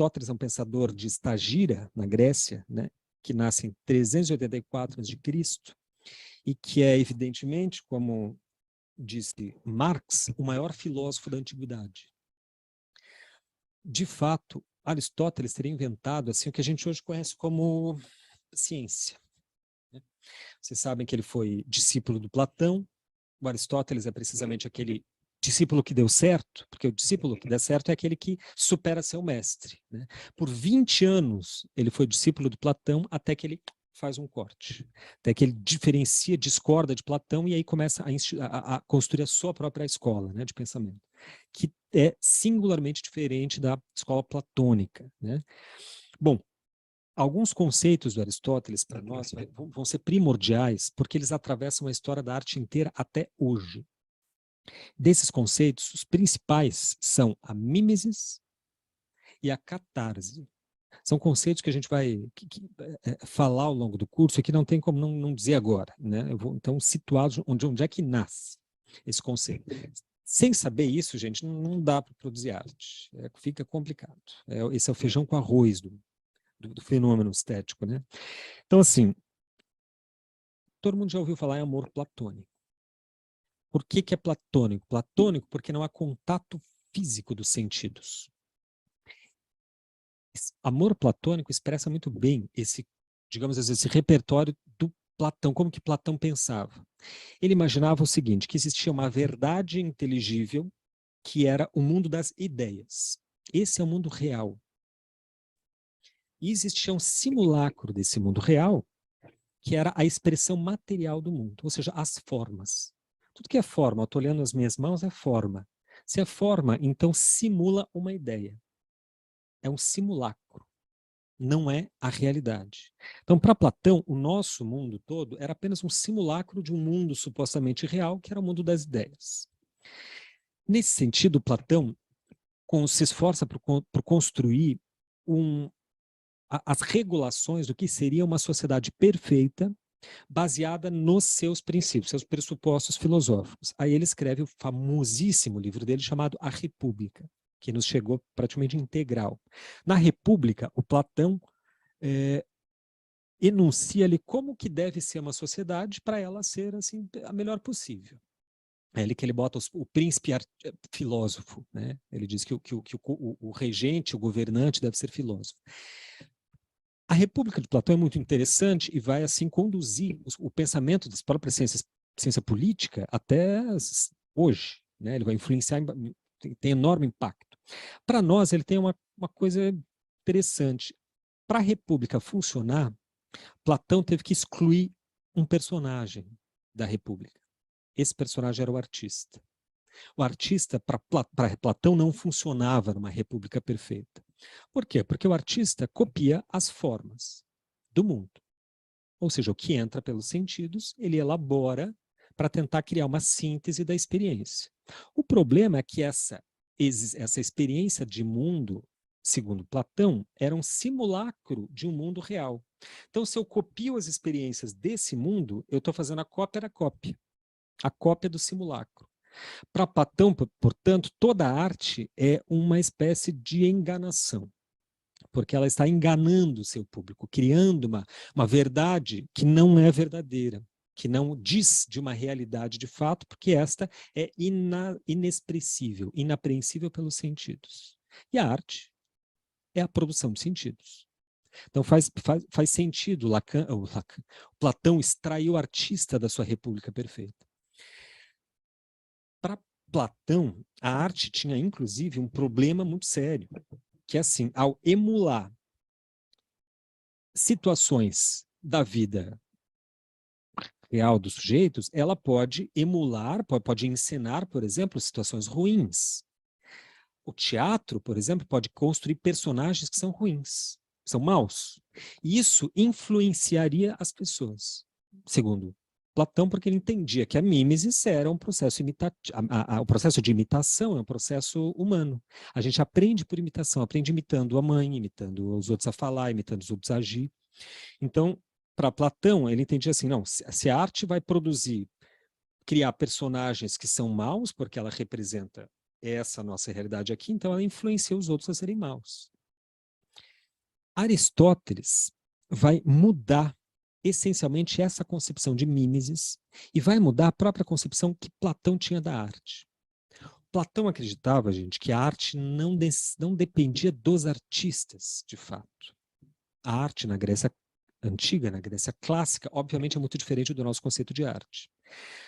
Aristóteles é um pensador de Estagira, na Grécia, né, que nasce em 384 a.C., e que é, evidentemente, como disse Marx, o maior filósofo da antiguidade. De fato, Aristóteles teria inventado assim, o que a gente hoje conhece como ciência. Né? Vocês sabem que ele foi discípulo do Platão. O Aristóteles é precisamente aquele discípulo que deu certo, porque o discípulo que dá certo é aquele que supera seu mestre. Né? Por 20 anos, ele foi discípulo de Platão até que ele faz um corte, até que ele diferencia, discorda de Platão e aí começa a construir a sua própria escola, né, de pensamento, que é singularmente diferente da escola platônica. Né? Bom, alguns conceitos do Aristóteles para nós vão ser primordiais porque eles atravessam a história da arte inteira até hoje. Desses conceitos, os principais são a mímesis e a catarse. São conceitos que a gente vai falar ao longo do curso e que não tem como não dizer agora. Né? Eu vou, então, situados onde é que nasce esse conceito. Sem saber isso, gente, não dá para produzir arte. Fica complicado. Esse é o feijão com arroz do fenômeno estético. Né? Então, assim, todo mundo já ouviu falar em amor platônico. Por que é platônico? Platônico porque não há contato físico dos sentidos. Amor platônico expressa muito bem esse, digamos assim, esse repertório do Platão, como que Platão pensava. Ele imaginava o seguinte, que existia uma verdade inteligível que era o mundo das ideias. Esse é o mundo real. E existia um simulacro desse mundo real, que era a expressão material do mundo, ou seja, as formas. Tudo que é forma, eu estou olhando as minhas mãos, é forma. Se é forma, então simula uma ideia. É um simulacro. Não é a realidade. Então, para Platão, o nosso mundo todo era apenas um simulacro de um mundo supostamente real, que era o mundo das ideias. Nesse sentido, Platão se esforça por construir as regulações do que seria uma sociedade perfeita, baseada nos seus princípios, seus pressupostos filosóficos. Aí ele escreve o famosíssimo livro dele chamado A República, que nos chegou praticamente integral. Na República, o Platão enuncia ali como que deve ser uma sociedade para ela ser assim a melhor possível. É ele que ele bota o príncipe filósofo, né? Ele diz que o regente, o governante deve ser filósofo. A República de Platão é muito interessante e vai assim conduzir o pensamento das próprias ciência política até hoje, né? Ele vai influenciar, tem enorme impacto. Para nós, ele tem uma coisa interessante. Para a República funcionar, Platão teve que excluir um personagem da República. Esse personagem era o artista. O artista, para Platão, não funcionava numa república perfeita. Por quê? Porque o artista copia as formas do mundo. Ou seja, o que entra pelos sentidos, ele elabora para tentar criar uma síntese da experiência. O problema é que essa experiência de mundo, segundo Platão, era um simulacro de um mundo real. Então, se eu copio as experiências desse mundo, eu estou fazendo a cópia da cópia. A cópia do simulacro. Para Platão, portanto, toda arte é uma espécie de enganação, porque ela está enganando o seu público, criando uma verdade que não é verdadeira, que não diz de uma realidade de fato, porque esta é inexpressível, inapreensível pelos sentidos. E a arte é a produção de sentidos. Então faz sentido Platão extrair o artista da sua república perfeita. Para Platão, a arte tinha, inclusive, um problema muito sério, que é assim, ao emular situações da vida real dos sujeitos, ela pode emular, pode encenar, por exemplo, situações ruins. O teatro, por exemplo, pode construir personagens que são ruins, são maus. E isso influenciaria as pessoas, segundo Platão, porque ele entendia que a mímesis era um processo imitativo, o processo de imitação é um processo humano. A gente aprende por imitação, aprende imitando a mãe, imitando os outros a falar, imitando os outros a agir. Então, para Platão, ele entendia assim, não, se a arte vai criar personagens que são maus, porque ela representa essa nossa realidade aqui, então ela influencia os outros a serem maus. Aristóteles vai mudar essencialmente essa concepção de mimesis e vai mudar a própria concepção que Platão tinha da arte. Platão acreditava, gente, que a arte não dependia dos artistas, de fato. A arte na Grécia Antiga, na Grécia Clássica, obviamente é muito diferente do nosso conceito de arte.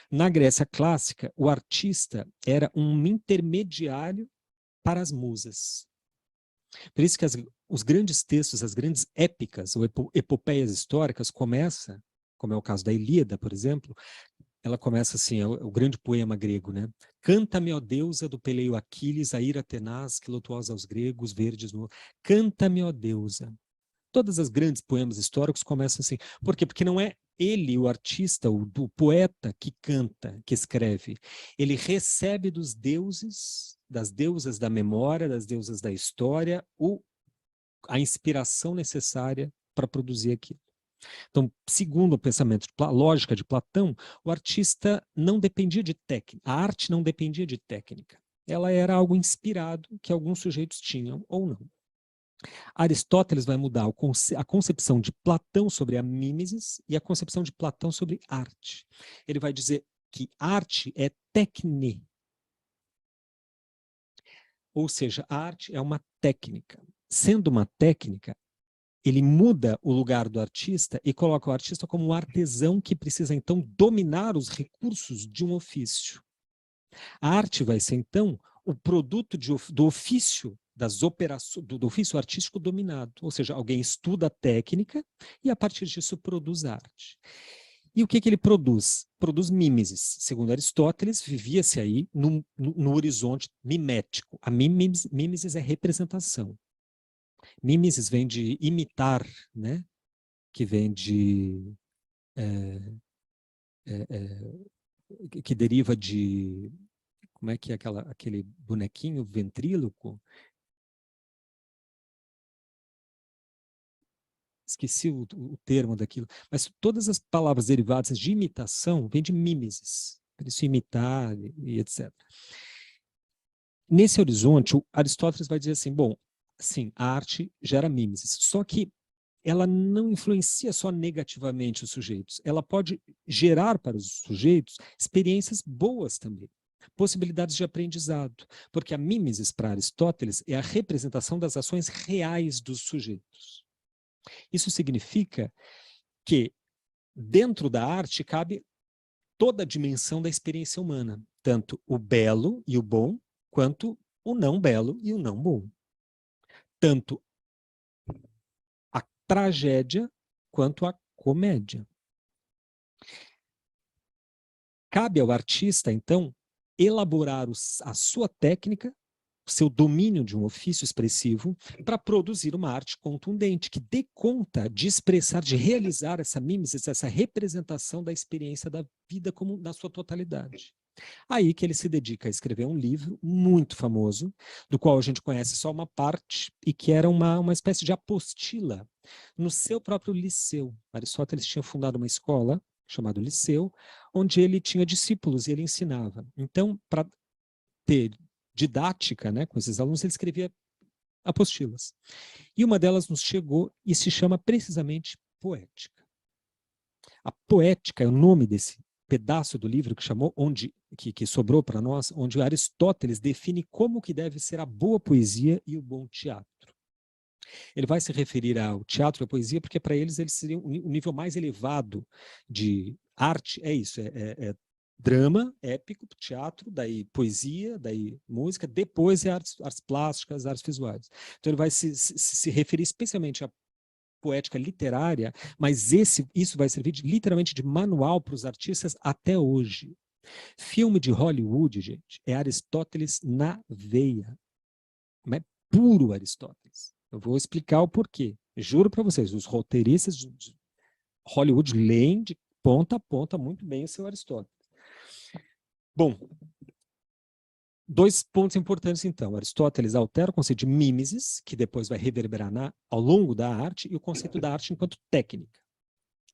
Na Grécia Clássica, o artista era um intermediário para as musas. Por isso que os grandes textos, as grandes épicas ou epopeias históricas começam, como é o caso da Ilíada, por exemplo, ela começa assim, é o grande poema grego, né? Canta-me, ó deusa do peleio Aquiles, a ira tenaz que lutuosa aos gregos, verdes no... Canta-me, ó deusa. Todas as grandes poemas históricos começam assim. Por quê? Porque não é ele, o artista, o poeta, que canta, que escreve. Ele recebe dos deuses, das deusas da memória, das deusas da história, a inspiração necessária para produzir aquilo. Então, segundo o pensamento, a lógica de Platão, o artista não dependia de técnica, a arte não dependia de técnica. Ela era algo inspirado que alguns sujeitos tinham ou não. Aristóteles vai mudar a concepção de Platão sobre a mimesis e a concepção de Platão sobre arte. Ele vai dizer que arte é técnica, ou seja, a arte é uma técnica. Sendo uma técnica, ele muda o lugar do artista e coloca o artista como um artesão que precisa, então, dominar os recursos de um ofício. A arte vai ser, então, o produto do ofício das operações, do ofício artístico dominado. Ou seja, alguém estuda a técnica e, a partir disso, produz arte. E o que ele produz? Produz mimesis. Segundo Aristóteles, vivia-se aí no horizonte mimético. A mimesis é representação. Mimesis vem de imitar, né? Que vem de... que deriva de... Como é que é aquele bonequinho ventríloco? Esqueci o termo daquilo. Mas todas as palavras derivadas de imitação vêm de mimesis. Por isso, imitar e etc. Nesse horizonte, Aristóteles vai dizer assim, bom, sim, a arte gera mimesis. Só que ela não influencia só negativamente os sujeitos. Ela pode gerar para os sujeitos experiências boas também. Possibilidades de aprendizado. Porque a mimesis, para Aristóteles, é a representação das ações reais dos sujeitos. Isso significa que dentro da arte cabe toda a dimensão da experiência humana, tanto o belo e o bom, quanto o não belo e o não bom. Tanto a tragédia quanto a comédia. Cabe ao artista, então, elaborar a sua técnica, o seu domínio de um ofício expressivo, para produzir uma arte contundente, que dê conta de expressar, de realizar essa mimesis, essa representação da experiência da vida como na sua totalidade. Aí que ele se dedica a escrever um livro muito famoso, do qual a gente conhece só uma parte, e que era uma espécie de apostila no seu próprio liceu. Aristóteles tinha fundado uma escola chamada Liceu, onde ele tinha discípulos e ele ensinava. Então, para ter didática, né, com esses alunos, ele escrevia apostilas. E uma delas nos chegou e se chama precisamente Poética. A Poética é o nome desse pedaço do livro que chamou, que sobrou para nós, onde Aristóteles define como que deve ser a boa poesia e o bom teatro. Ele vai se referir ao teatro e à poesia porque para eles seria o nível mais elevado de arte, é isso, é drama, épico, teatro, daí poesia, daí música, depois é artes plásticas, artes visuais. Então ele vai se referir especialmente à poética literária, mas isso vai servir literalmente de manual para os artistas até hoje. Filme de Hollywood, gente, é Aristóteles na veia. É puro Aristóteles. Eu vou explicar o porquê. Juro para vocês, os roteiristas de Hollywood leem de ponta a ponta muito bem o seu Aristóteles. Bom, dois pontos importantes, então. Aristóteles altera o conceito de mimesis, que depois vai reverberar ao longo da arte, e o conceito da arte enquanto técnica.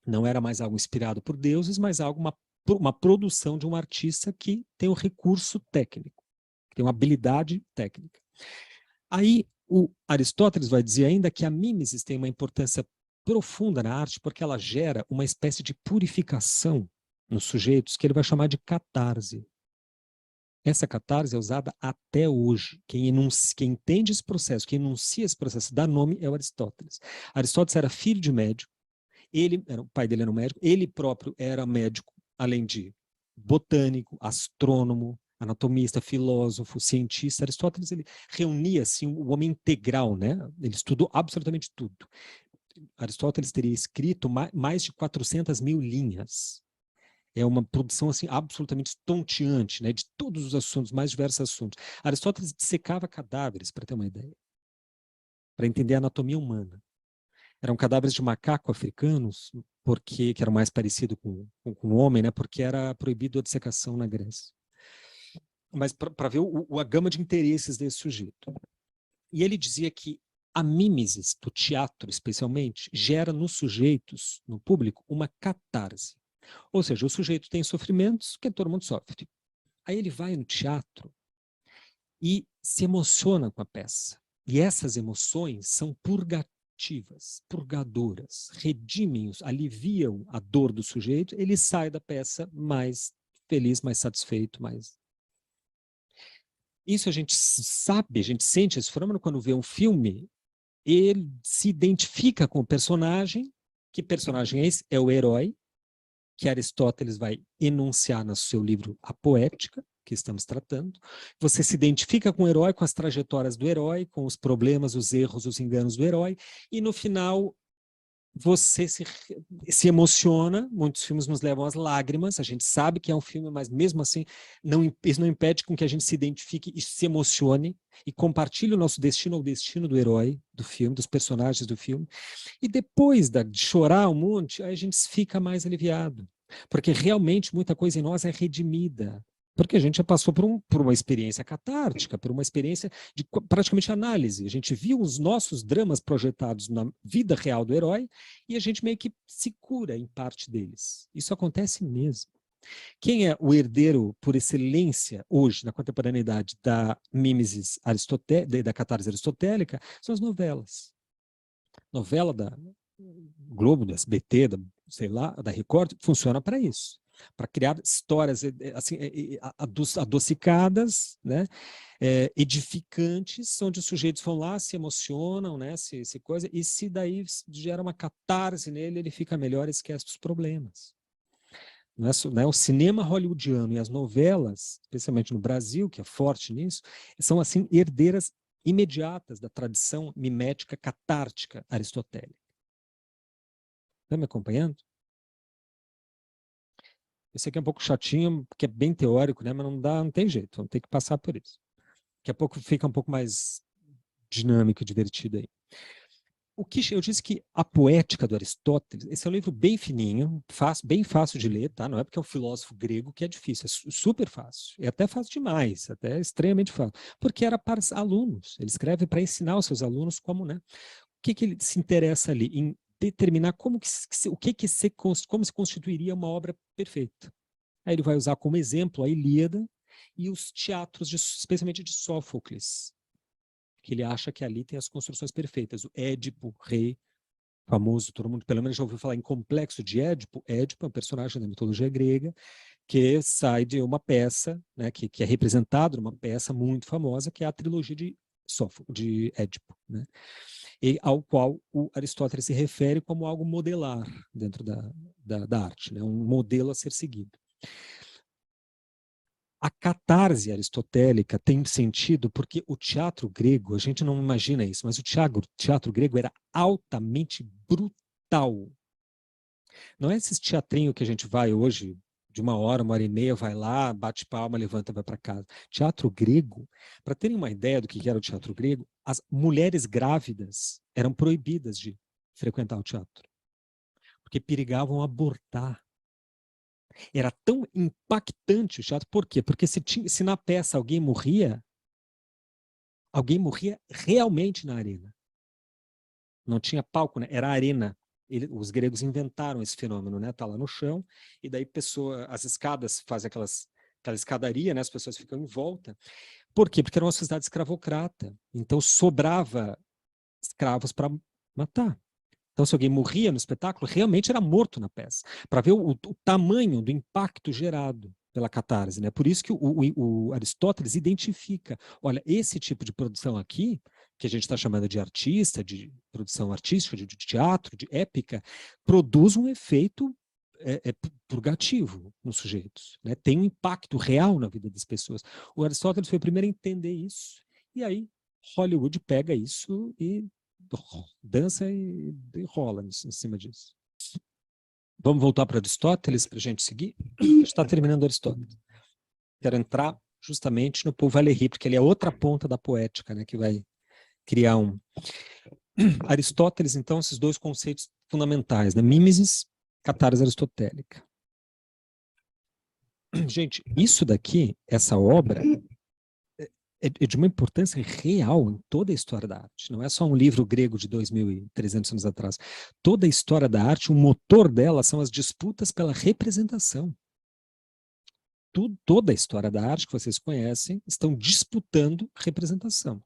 Não era mais algo inspirado por deuses, mas algo, uma produção de um artista que tem um recurso técnico, que tem uma habilidade técnica. Aí, O Aristóteles vai dizer ainda que a mimesis tem uma importância profunda na arte porque ela gera uma espécie de purificação nos sujeitos que ele vai chamar de catarse. Essa catarse é usada até hoje. Quem entende esse processo, quem enuncia esse processo, dá nome é o Aristóteles. Aristóteles era filho de médico, o pai dele era um médico, ele próprio era médico, além de botânico, astrônomo, anatomista, filósofo, cientista. Aristóteles ele reunia assim, o homem integral, né? Ele estudou absolutamente tudo. Aristóteles teria escrito mais de 400 mil linhas. É uma produção assim absolutamente estonteante, né, de todos os assuntos, mais diversos assuntos. Aristóteles dissecava cadáveres, para ter uma ideia, para entender a anatomia humana. Eram cadáveres de macaco africanos, que era mais parecido com o homem, né, porque era proibido a dissecação na Grécia. Mas para ver a gama de interesses desse sujeito. E ele dizia que a mimesis do teatro, especialmente, gera nos sujeitos, no público, uma catarse. Ou seja, o sujeito tem sofrimentos que todo mundo sofre. Aí ele vai no teatro e se emociona com a peça. E essas emoções são purgativas, purgadoras, redimem, aliviam a dor do sujeito, ele sai da peça mais feliz, mais satisfeito, mais... Isso a gente sabe, a gente sente esse fenômeno quando vê um filme, ele se identifica com o personagem. Que personagem é esse? É o herói, que Aristóteles vai enunciar no seu livro A Poética, que estamos tratando. Você se identifica com o herói, com as trajetórias do herói, com os problemas, os erros, os enganos do herói, e no final você se emociona. Muitos filmes nos levam às lágrimas, a gente sabe que é um filme, mas mesmo assim isso não impede com que a gente se identifique e se emocione e compartilhe o nosso destino ao destino do herói do filme, dos personagens do filme. E depois de chorar um monte, aí a gente fica mais aliviado. Porque realmente muita coisa em nós é redimida. Porque a gente já passou por uma experiência catártica, por uma experiência de praticamente análise. A gente viu os nossos dramas projetados na vida real do herói e a gente meio que se cura em parte deles. Isso acontece mesmo. Quem é o herdeiro por excelência hoje, na contemporaneidade, da mimesis da catarse aristotélica, são as novelas. Novela da Globo, do SBT, sei lá, da Record, funciona para isso. Para criar histórias assim, adocicadas, né? Edificantes, onde os sujeitos vão lá, se emocionam, né? se coisa, e se daí gera uma catarse nele, ele fica melhor e esquece dos problemas. Não é? O cinema hollywoodiano e as novelas, especialmente no Brasil, que é forte nisso, são assim herdeiras imediatas da tradição mimética catártica aristotélica. Está me acompanhando? Esse aqui é um pouco chatinho, porque é bem teórico, né? Mas não tem jeito, vamos ter que passar por isso. Daqui a pouco fica um pouco mais dinâmico e divertido aí. Eu disse que a Poética do Aristóteles, esse é um livro bem fininho, bem fácil de ler, tá? Não é porque é um filósofo grego que é difícil, é super fácil. É até fácil demais, até extremamente fácil. Porque era para os alunos. Ele escreve para ensinar os seus alunos como, né? O que ele se interessa ali? Em determinar como se constituiria uma obra perfeita. Aí ele vai usar como exemplo a Ilíada e os teatros, especialmente de Sófocles, que ele acha que ali tem as construções perfeitas. O Édipo, rei, famoso, todo mundo pelo menos já ouviu falar em Complexo de Édipo. Édipo é um personagem da mitologia grega que sai de uma peça, né, que é representado numa peça muito famosa, que é a trilogia de Édipo, né? E ao qual o Aristóteles se refere como algo modelar dentro da arte, né? Um modelo a ser seguido. A catarse aristotélica tem sentido porque o teatro grego, a gente não imagina isso, mas o teatro grego era altamente brutal. Não é esses teatrinhos que a gente vai hoje, de uma hora e meia, vai lá, bate palma, levanta e vai para casa. Teatro grego, para terem uma ideia do que era o teatro grego, as mulheres grávidas eram proibidas de frequentar o teatro, porque perigavam abortar. Era tão impactante o teatro. Por quê? Porque se na peça alguém morria realmente na arena. Não tinha palco, né? Era arena. Os gregos inventaram esse fenômeno, né? Tá lá no chão, e daí as escadas fazem aquelas aquela escadaria, né? As pessoas ficam em volta. Por quê? Porque era uma sociedade escravocrata. Então, sobrava escravos para matar. Então, se alguém morria no espetáculo, realmente era morto na peça, para ver o tamanho do impacto gerado pela catarse, né? Por isso que o Aristóteles identifica, olha, esse tipo de produção aqui, que a gente está chamando de artista, de produção artística, de teatro, de épica, produz um efeito purgativo nos sujeitos, né? Tem um impacto real na vida das pessoas. O Aristóteles foi o primeiro a entender isso, e aí Hollywood pega isso e dança e rola em cima disso. Vamos voltar para Aristóteles para a gente seguir? A gente está terminando Aristóteles. Quero entrar justamente no Paul Valéry, porque ele é outra ponta da poética, né, que vai criar um... Aristóteles, então, esses dois conceitos fundamentais, né? Mimesis, catarse aristotélica. Gente, isso daqui, essa obra, é de uma importância real em toda a história da arte. Não é só um livro grego de 2.300 anos atrás. Toda a história da arte, o motor dela são as disputas pela representação. Toda a história da arte que vocês conhecem estão disputando representação.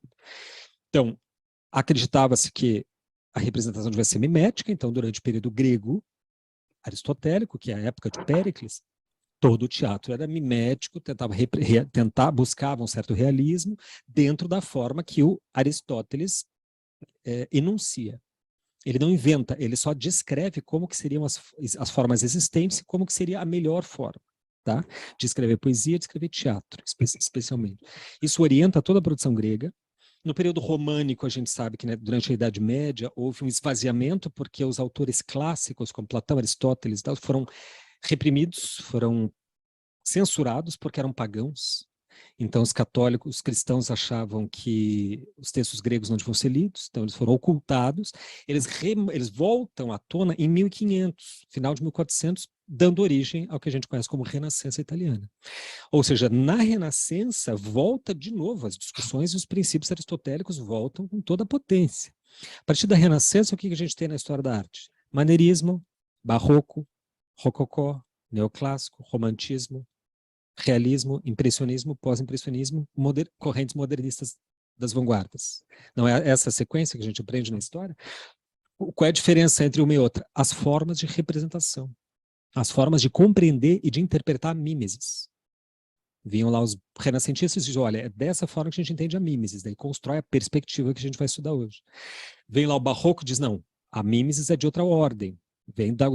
Então, acreditava-se que a representação devia ser mimética, então, durante o período grego aristotélico, que é a época de Péricles, todo o teatro era mimético, buscava um certo realismo dentro da forma que o Aristóteles enuncia. Ele não inventa, ele só descreve como que seriam as formas existentes e como que seria a melhor forma, tá? De escrever poesia, de escrever teatro, especialmente. Isso orienta toda a produção grega. No período românico, a gente sabe que, né, durante a Idade Média houve um esvaziamento porque os autores clássicos, como Platão, Aristóteles, foram reprimidos, foram censurados porque eram pagãos. Então, os católicos, os cristãos achavam que os textos gregos não deviam ser lidos, então eles foram ocultados. Eles voltam à tona em 1500, final de 1400, dando origem ao que a gente conhece como Renascença italiana. Ou seja, na Renascença, volta de novo as discussões e os princípios aristotélicos voltam com toda a potência. A partir da Renascença, o que a gente tem na história da arte? Maneirismo, barroco, rococó, neoclássico, romantismo, realismo, impressionismo, pós-impressionismo, correntes modernistas das vanguardas. Não é essa a sequência que a gente aprende na história? Qual é a diferença entre uma e outra? As formas de representação, as formas de compreender e de interpretar a mimesis. Vinham lá os renascentistas e diziam, olha, é dessa forma que a gente entende a mimesis, daí constrói a perspectiva que a gente vai estudar hoje. Vem lá o barroco e diz, não, a mimesis é de outra ordem, vem da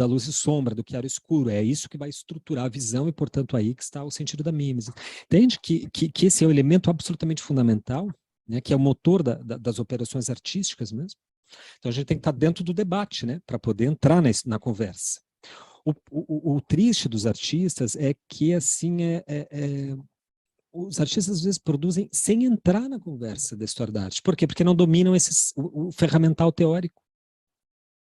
luz e sombra, do claro e escuro, é isso que vai estruturar a visão e, portanto, aí que está o sentido da mimesis. Entende que esse é o elemento absolutamente fundamental, né, que é o motor das operações artísticas mesmo? Então a gente tem que estar dentro do debate, né, para poder entrar na conversa. O triste dos artistas é que, assim, os artistas às vezes produzem sem entrar na conversa da história da arte. Por quê? Porque não dominam o ferramental teórico,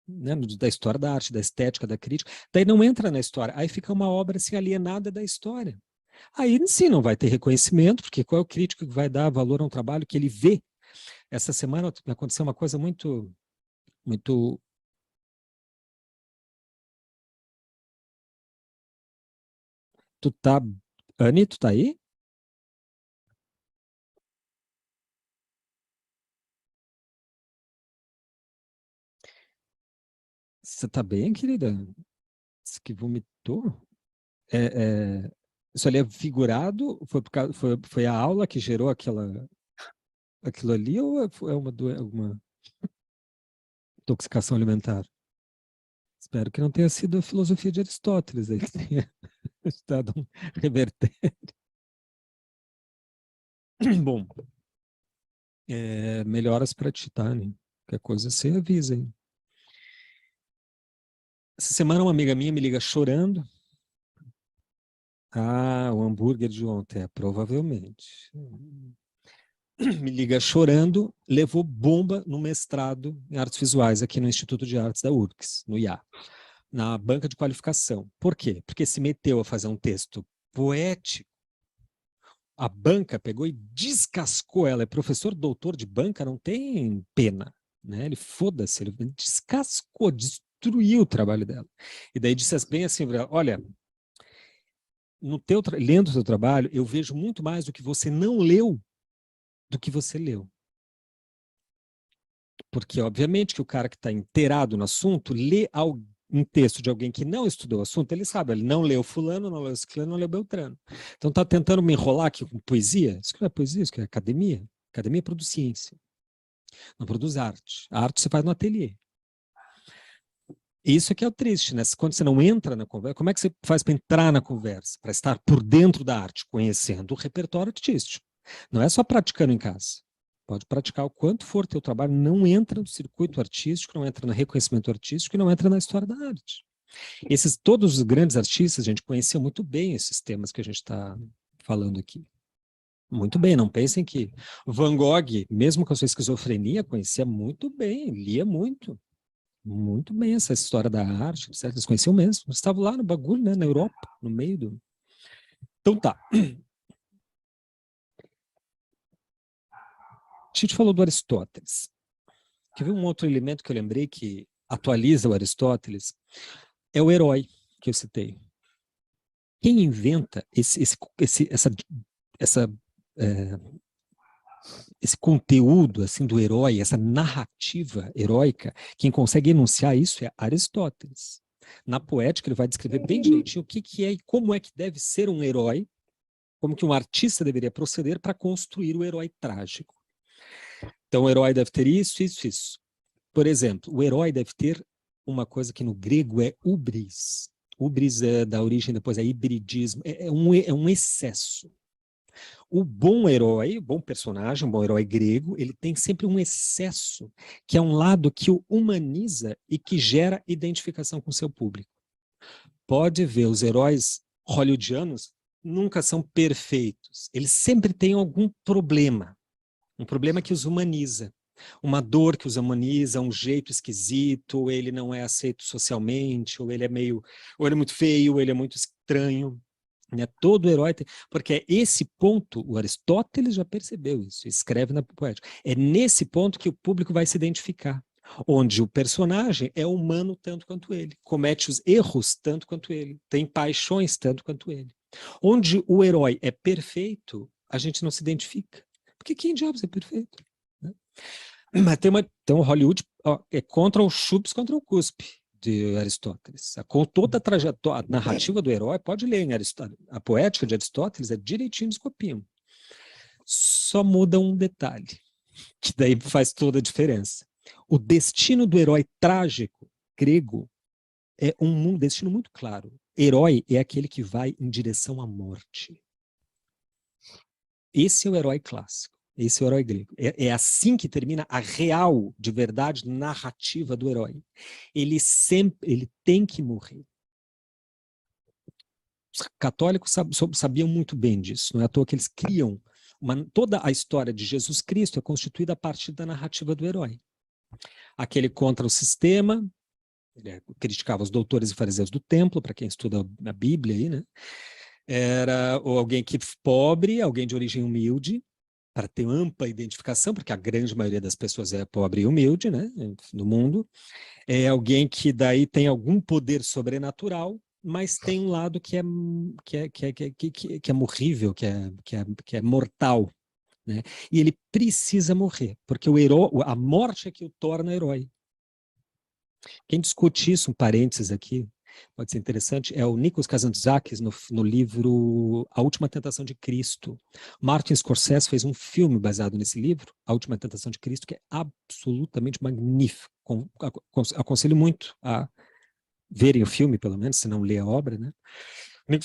né, da história da arte, da estética, da crítica. Daí não entra na história. Aí fica uma obra assim, alienada da história. Aí sim não vai ter reconhecimento, porque qual é o crítico que vai dar valor a um trabalho que ele vê? Essa semana aconteceu uma coisa muito... Anny, tu tá aí? Você tá bem, querida? Você que vomitou? Isso ali é figurado? Foi a aula que gerou aquilo ali ou é alguma intoxicação alimentar? Espero que não tenha sido a filosofia de Aristóteles aí que tenha dado um reverter. Bom, melhoras para ti, tá, né? Qualquer coisa você avisa, hein? Essa semana uma amiga minha me liga chorando. Ah, o hambúrguer de ontem, provavelmente. Me liga chorando, levou bomba no mestrado em artes visuais aqui no Instituto de Artes da URGS, no IA, na banca de qualificação. Por quê? Porque se meteu a fazer um texto poético, a banca pegou e descascou ela. É professor doutor de banca, não tem pena, né? Ele foda-se, ele descascou, destruiu o trabalho dela. E daí disse bem assim, olha, lendo o seu trabalho, eu vejo muito mais do que você não leu do que você leu. Porque, obviamente, que o cara que está inteirado no assunto lê um texto de alguém que não estudou o assunto, ele sabe, ele não leu fulano, não leu ciclano, não leu beltrano. Então está tentando me enrolar aqui com poesia. Isso que não é poesia, isso que é academia. Academia produz ciência, não produz arte. A arte você faz no ateliê. Isso que é o triste, né? Quando você não entra na conversa, como é que você faz para entrar na conversa? Para estar por dentro da arte, conhecendo o repertório artístico. Não é só praticando em casa. Pode praticar o quanto for teu trabalho, não entra no circuito artístico, não entra no reconhecimento artístico e não entra na história da arte. Todos os grandes artistas, a gente conhecia muito bem esses temas que a gente está falando aqui. Muito bem, não pensem que Van Gogh, mesmo com a sua esquizofrenia, conhecia muito bem, lia muito bem essa história da arte, certo? Eles conheciam mesmo, eles estavam lá no bagulho, né, na Europa, no meio do... Então tá. A gente falou do Aristóteles. Quer ver um outro elemento que eu lembrei que atualiza o Aristóteles? É o herói que eu citei. Quem inventa esse conteúdo assim do herói, essa narrativa heróica, quem consegue enunciar isso é Aristóteles. Na Poética ele vai descrever bem direitinho o que é e como é que deve ser um herói, como que um artista deveria proceder para construir o herói trágico. Então o herói deve ter isso, isso, isso. Por exemplo, o herói deve ter uma coisa que no grego é hubris. Hubris é da origem, depois é hibridismo, é um excesso. O bom herói, o bom personagem, um bom herói grego, ele tem sempre um excesso, que é um lado que o humaniza e que gera identificação com o seu público. Pode ver, os heróis hollywoodianos nunca são perfeitos. Eles sempre têm algum problema. Um problema que os humaniza. Uma dor que os humaniza, um jeito esquisito, ou ele não é aceito socialmente, ou ele é muito feio, ou ele é muito estranho. Né? Todo herói tem, porque é esse ponto, o Aristóteles já percebeu isso, escreve na Poética. É nesse ponto que o público vai se identificar, onde o personagem é humano tanto quanto ele, comete os erros tanto quanto ele, tem paixões tanto quanto ele. Onde o herói é perfeito, a gente não se identifica. Porque quem diabos é perfeito? Né? Mas então Hollywood é contra o chups, contra o cuspe de Aristóteles. Com toda a trajetória, a narrativa do herói, pode ler em Aristóteles. A poética de Aristóteles é direitinho, eles copiam. Só muda um detalhe, que daí faz toda a diferença. O destino do herói trágico grego é um destino muito claro. Herói é aquele que vai em direção à morte. Esse é o herói clássico. Esse é o herói grego. É assim que termina a real, de verdade, narrativa do herói. Ele tem que morrer. Os católicos sabiam muito bem disso. Não é à toa que eles criam toda a história de Jesus Cristo é constituída a partir da narrativa do herói. Aquele contra o sistema, ele criticava os doutores e fariseus do templo, para quem estuda a Bíblia aí, né? Era alguém que pobre, alguém de origem humilde, para ter ampla identificação, porque a grande maioria das pessoas é pobre e humilde, né, no mundo. É alguém que daí tem algum poder sobrenatural, mas tem um lado que é morrível, que é mortal, né? E ele precisa morrer, porque o herói, a morte é que o torna herói. Quem discute isso, um parênteses aqui, pode ser interessante, é o Nikos Kazantzakis no livro A Última Tentação de Cristo. Martin Scorsese fez um filme baseado nesse livro, A Última Tentação de Cristo, que é absolutamente magnífico. Aconselho muito a verem o filme, pelo menos, se não ler a obra, né?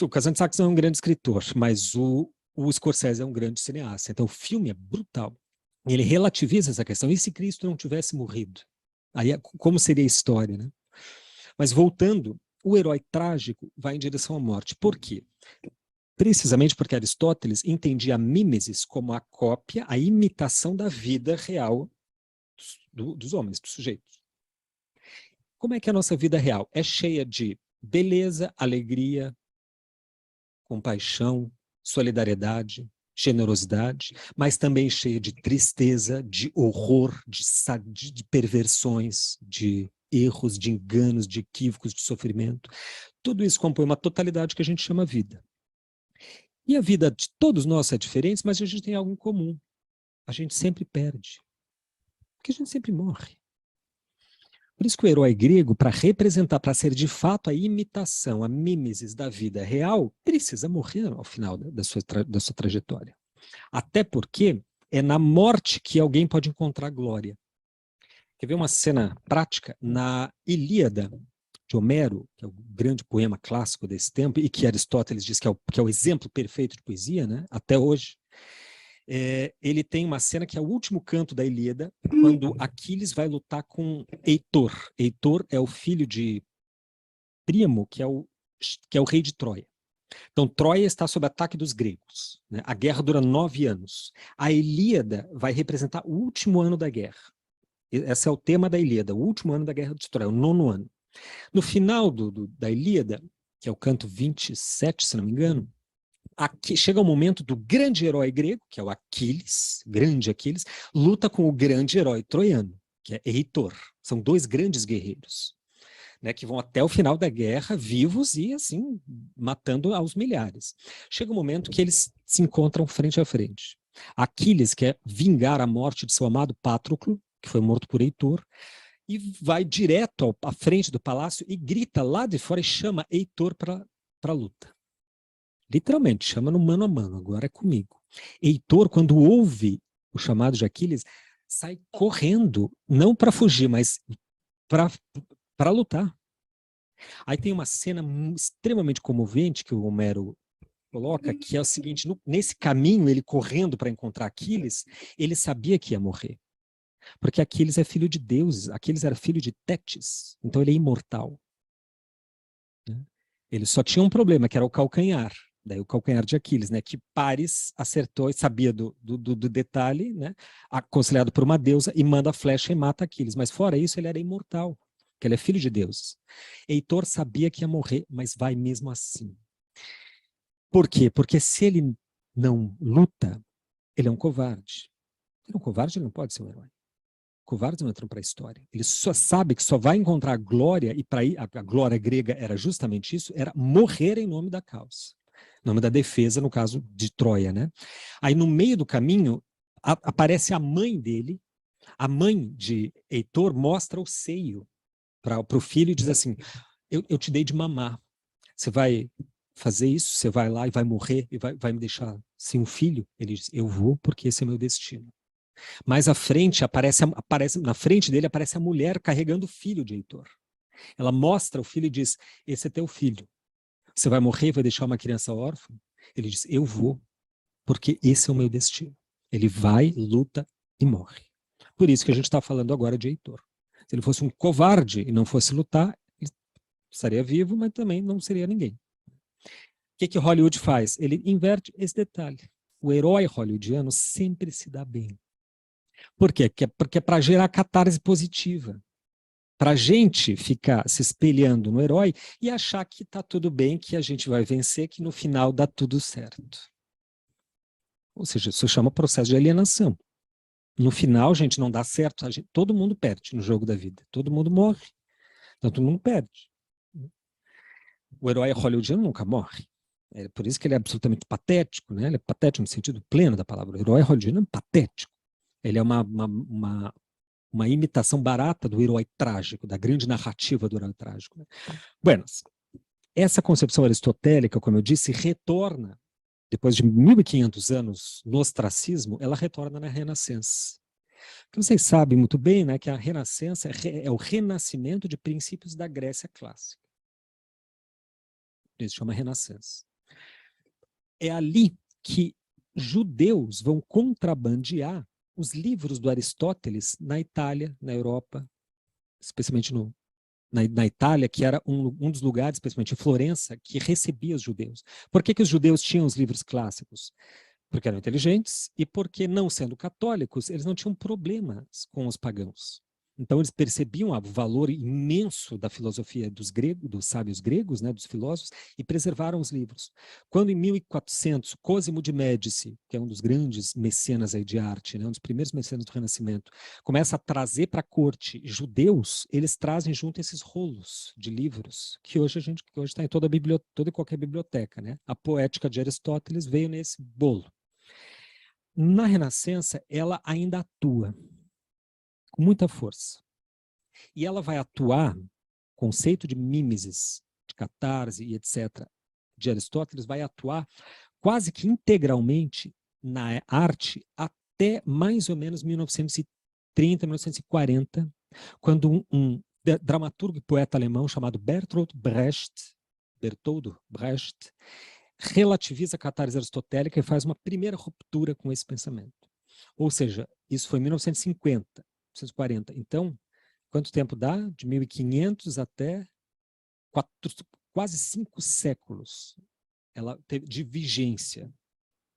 O Kazantzakis não é um grande escritor, mas o Scorsese é um grande cineasta. Então o filme é brutal. Ele relativiza essa questão. E se Cristo não tivesse morrido? Aí, como seria a história, né? Mas voltando, o herói trágico vai em direção à morte. Por quê? Precisamente porque Aristóteles entendia a mimesis como a cópia, a imitação da vida real dos homens, dos sujeitos. Como é que é a nossa vida real? É cheia de beleza, alegria, compaixão, solidariedade, generosidade, mas também cheia de tristeza, de horror, de perversões, de erros, de enganos, de equívocos, de sofrimento. Tudo isso compõe uma totalidade que a gente chama vida. E a vida de todos nós é diferente, mas a gente tem algo em comum. A gente sempre perde. Porque a gente sempre morre. Por isso que o herói grego, para representar, para ser de fato a imitação, a mimesis da vida real, precisa morrer ao final da sua trajetória. Até porque é na morte que alguém pode encontrar glória. Quer ver uma cena prática? Na Ilíada de Homero, que é o grande poema clássico desse tempo, e que Aristóteles diz que é o exemplo perfeito de poesia, né? Até hoje, ele tem uma cena que é o último canto da Ilíada, quando Aquiles vai lutar com Heitor. Heitor é o filho de Príamo, que é o rei de Troia. Então, Troia está sob ataque dos gregos, né? A guerra dura 9 anos. A Ilíada vai representar o último ano da guerra. Esse é o tema da Ilíada, o último ano da guerra de Troia, o 9º ano. No final da Ilíada, que é o canto 27, se não me engano, aqui chega o momento do grande herói grego, que é o Aquiles, grande Aquiles, luta com o grande herói troiano, que é Heitor. São 2 grandes guerreiros, né, que vão até o final da guerra vivos e, assim, matando aos milhares. Chega um momento que eles se encontram frente a frente. Aquiles quer vingar a morte de seu amado Patroclo, que foi morto por Heitor, e vai direto à frente do palácio e grita lá de fora e chama Heitor para a luta. Literalmente, chama no mano a mano, agora é comigo. Heitor, quando ouve o chamado de Aquiles, sai correndo, não para fugir, mas para lutar. Aí tem uma cena extremamente comovente que o Homero coloca, que é o seguinte, nesse caminho, ele correndo para encontrar Aquiles, ele sabia que ia morrer. Porque Aquiles é filho de deuses, Aquiles era filho de Tétis, então ele é imortal. Ele só tinha um problema, que era o calcanhar. Daí o calcanhar de Aquiles, né, que Paris acertou e sabia do detalhe, né, aconselhado por uma deusa, e manda a flecha e mata Aquiles. Mas fora isso, ele era imortal, porque ele é filho de deuses. Heitor sabia que ia morrer, mas vai mesmo assim. Por quê? Porque se ele não luta, ele é um covarde. Ele é um covarde, ele não pode ser um herói. Covardes não entram para a história. Ele só sabe que só vai encontrar a glória, e para ir, a glória grega era justamente isso, era morrer em nome da causa. Em nome da defesa, no caso de Troia, né? Aí no meio do caminho, aparece a mãe dele, a mãe de Heitor mostra o seio para o filho e diz assim, eu te dei de mamar, você vai fazer isso, você vai lá e vai morrer e vai me deixar sem um filho? Ele diz, eu vou porque esse é meu destino. Mais à frente, na frente dele aparece a mulher carregando o filho de Heitor. Ela mostra o filho e diz, esse é teu filho. Você vai morrer e vai deixar uma criança órfã? Ele diz, eu vou, porque esse é o meu destino. Ele vai, luta e morre. Por isso que a gente está falando agora de Heitor. Se ele fosse um covarde e não fosse lutar, ele estaria vivo, mas também não seria ninguém. O que Hollywood faz? Ele inverte esse detalhe. O herói hollywoodiano sempre se dá bem. Por quê? Porque é para gerar catarse positiva. Para a gente ficar se espelhando no herói e achar que está tudo bem, que a gente vai vencer, que no final dá tudo certo. Ou seja, isso chama processo de alienação. No final, gente, não dá certo, todo mundo perde no jogo da vida. Todo mundo morre. Então, todo mundo perde. O herói hollywoodiano nunca morre. É por isso que ele é absolutamente patético, né? Ele é patético no sentido pleno da palavra. O herói hollywoodiano é patético. Ele é uma imitação barata do herói trágico, da grande narrativa do herói trágico. Né? Buenas, essa concepção aristotélica, como eu disse, retorna, depois de 1500 anos no ostracismo, ela retorna na Renascença. Porque vocês sabem muito bem, né, que a Renascença é o renascimento de princípios da Grécia clássica. Isso chama Renascença. É ali que judeus vão contrabandear os livros do Aristóteles na Itália, na Europa, especialmente na Itália, que era um dos lugares, especialmente em Florença, que recebia os judeus. Por que os judeus tinham os livros clássicos? Porque eram inteligentes e porque, não sendo católicos, eles não tinham problemas com os pagãos. Então, eles percebiam o valor imenso da filosofia dos sábios gregos, né, dos filósofos, e preservaram os livros. Quando, em 1400, Cosimo de Médici, que é um dos grandes mecenas aí de arte, né, um dos primeiros mecenas do Renascimento, começa a trazer para a corte judeus, eles trazem junto esses rolos de livros, que hoje está em toda e qualquer biblioteca. Né? A Poética de Aristóteles veio nesse bolo. Na Renascença, ela ainda atua com muita força. E ela vai atuar, conceito de mimesis, de catarse e etc., de Aristóteles, vai atuar quase que integralmente na arte até mais ou menos 1930, 1940, quando um dramaturgo e poeta alemão chamado Bertolt Brecht relativiza a catarse aristotélica e faz uma primeira ruptura com esse pensamento. Ou seja, isso foi em 1950, 1940. Então, quanto tempo dá? De 1500 até quase 5 séculos ela teve de vigência.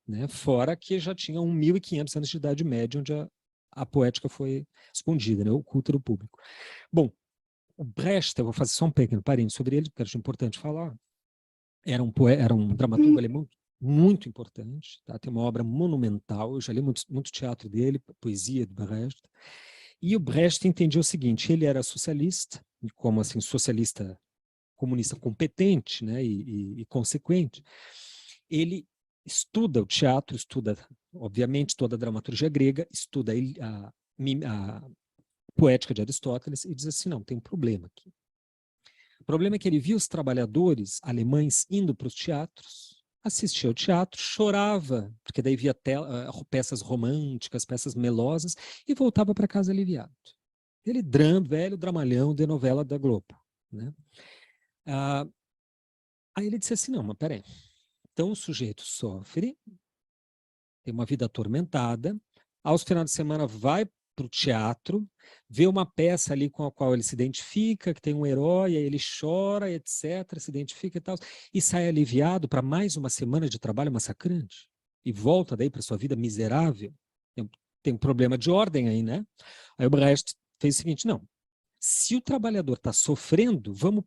Né? Fora que já tinha 1.500 anos de idade média, onde a poética foi escondida, né? Oculta do público. Bom, o Brecht, eu vou fazer só um pequeno parênteses sobre ele, porque acho importante falar, era um dramaturgo alemão muito importante, tá? Tem uma obra monumental, eu já li muito teatro dele, poesia de Brecht, e o Brecht entendia o seguinte, ele era socialista, e como assim, socialista comunista competente, né, e consequente, ele estuda o teatro, estuda, obviamente, toda a dramaturgia grega, estuda a poética de Aristóteles e diz assim, não, tem um problema aqui. O problema é que ele via os trabalhadores alemães indo para os teatros, assistia ao teatro, chorava, porque daí via peças românticas, peças melosas, e voltava para casa aliviado. Ele velho dramalhão de novela da Globo. Né? Aí ele disse assim, não, mas peraí, então o sujeito sofre, tem uma vida atormentada, aos finais de semana vai para o teatro, vê uma peça ali com a qual ele se identifica, que tem um herói, aí ele chora, etc., se identifica e tal, e sai aliviado para mais uma semana de trabalho massacrante, e volta daí para sua vida miserável. Tem um problema de ordem aí, né? Aí o Brecht fez o seguinte, não, se o trabalhador está sofrendo, vamos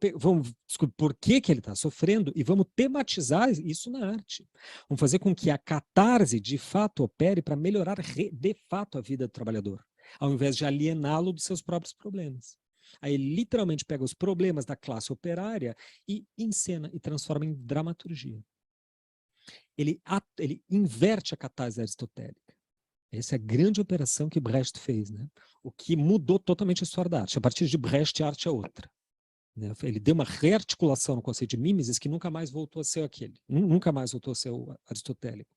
descobrir por que ele está sofrendo e vamos tematizar isso na arte. Vamos fazer com que a catarse de fato opere para melhorar de fato a vida do trabalhador, ao invés de aliená-lo dos seus próprios problemas. Aí ele literalmente pega os problemas da classe operária e encena e transforma em dramaturgia. Ele inverte a catarse aristotélica. Essa é a grande operação que Brecht fez, né? O que mudou totalmente a história da arte. A partir de Brecht, a arte é outra. Né? Ele deu uma rearticulação no conceito de mimesis que nunca mais voltou a ser aquele. Nunca mais voltou a ser o aristotélico.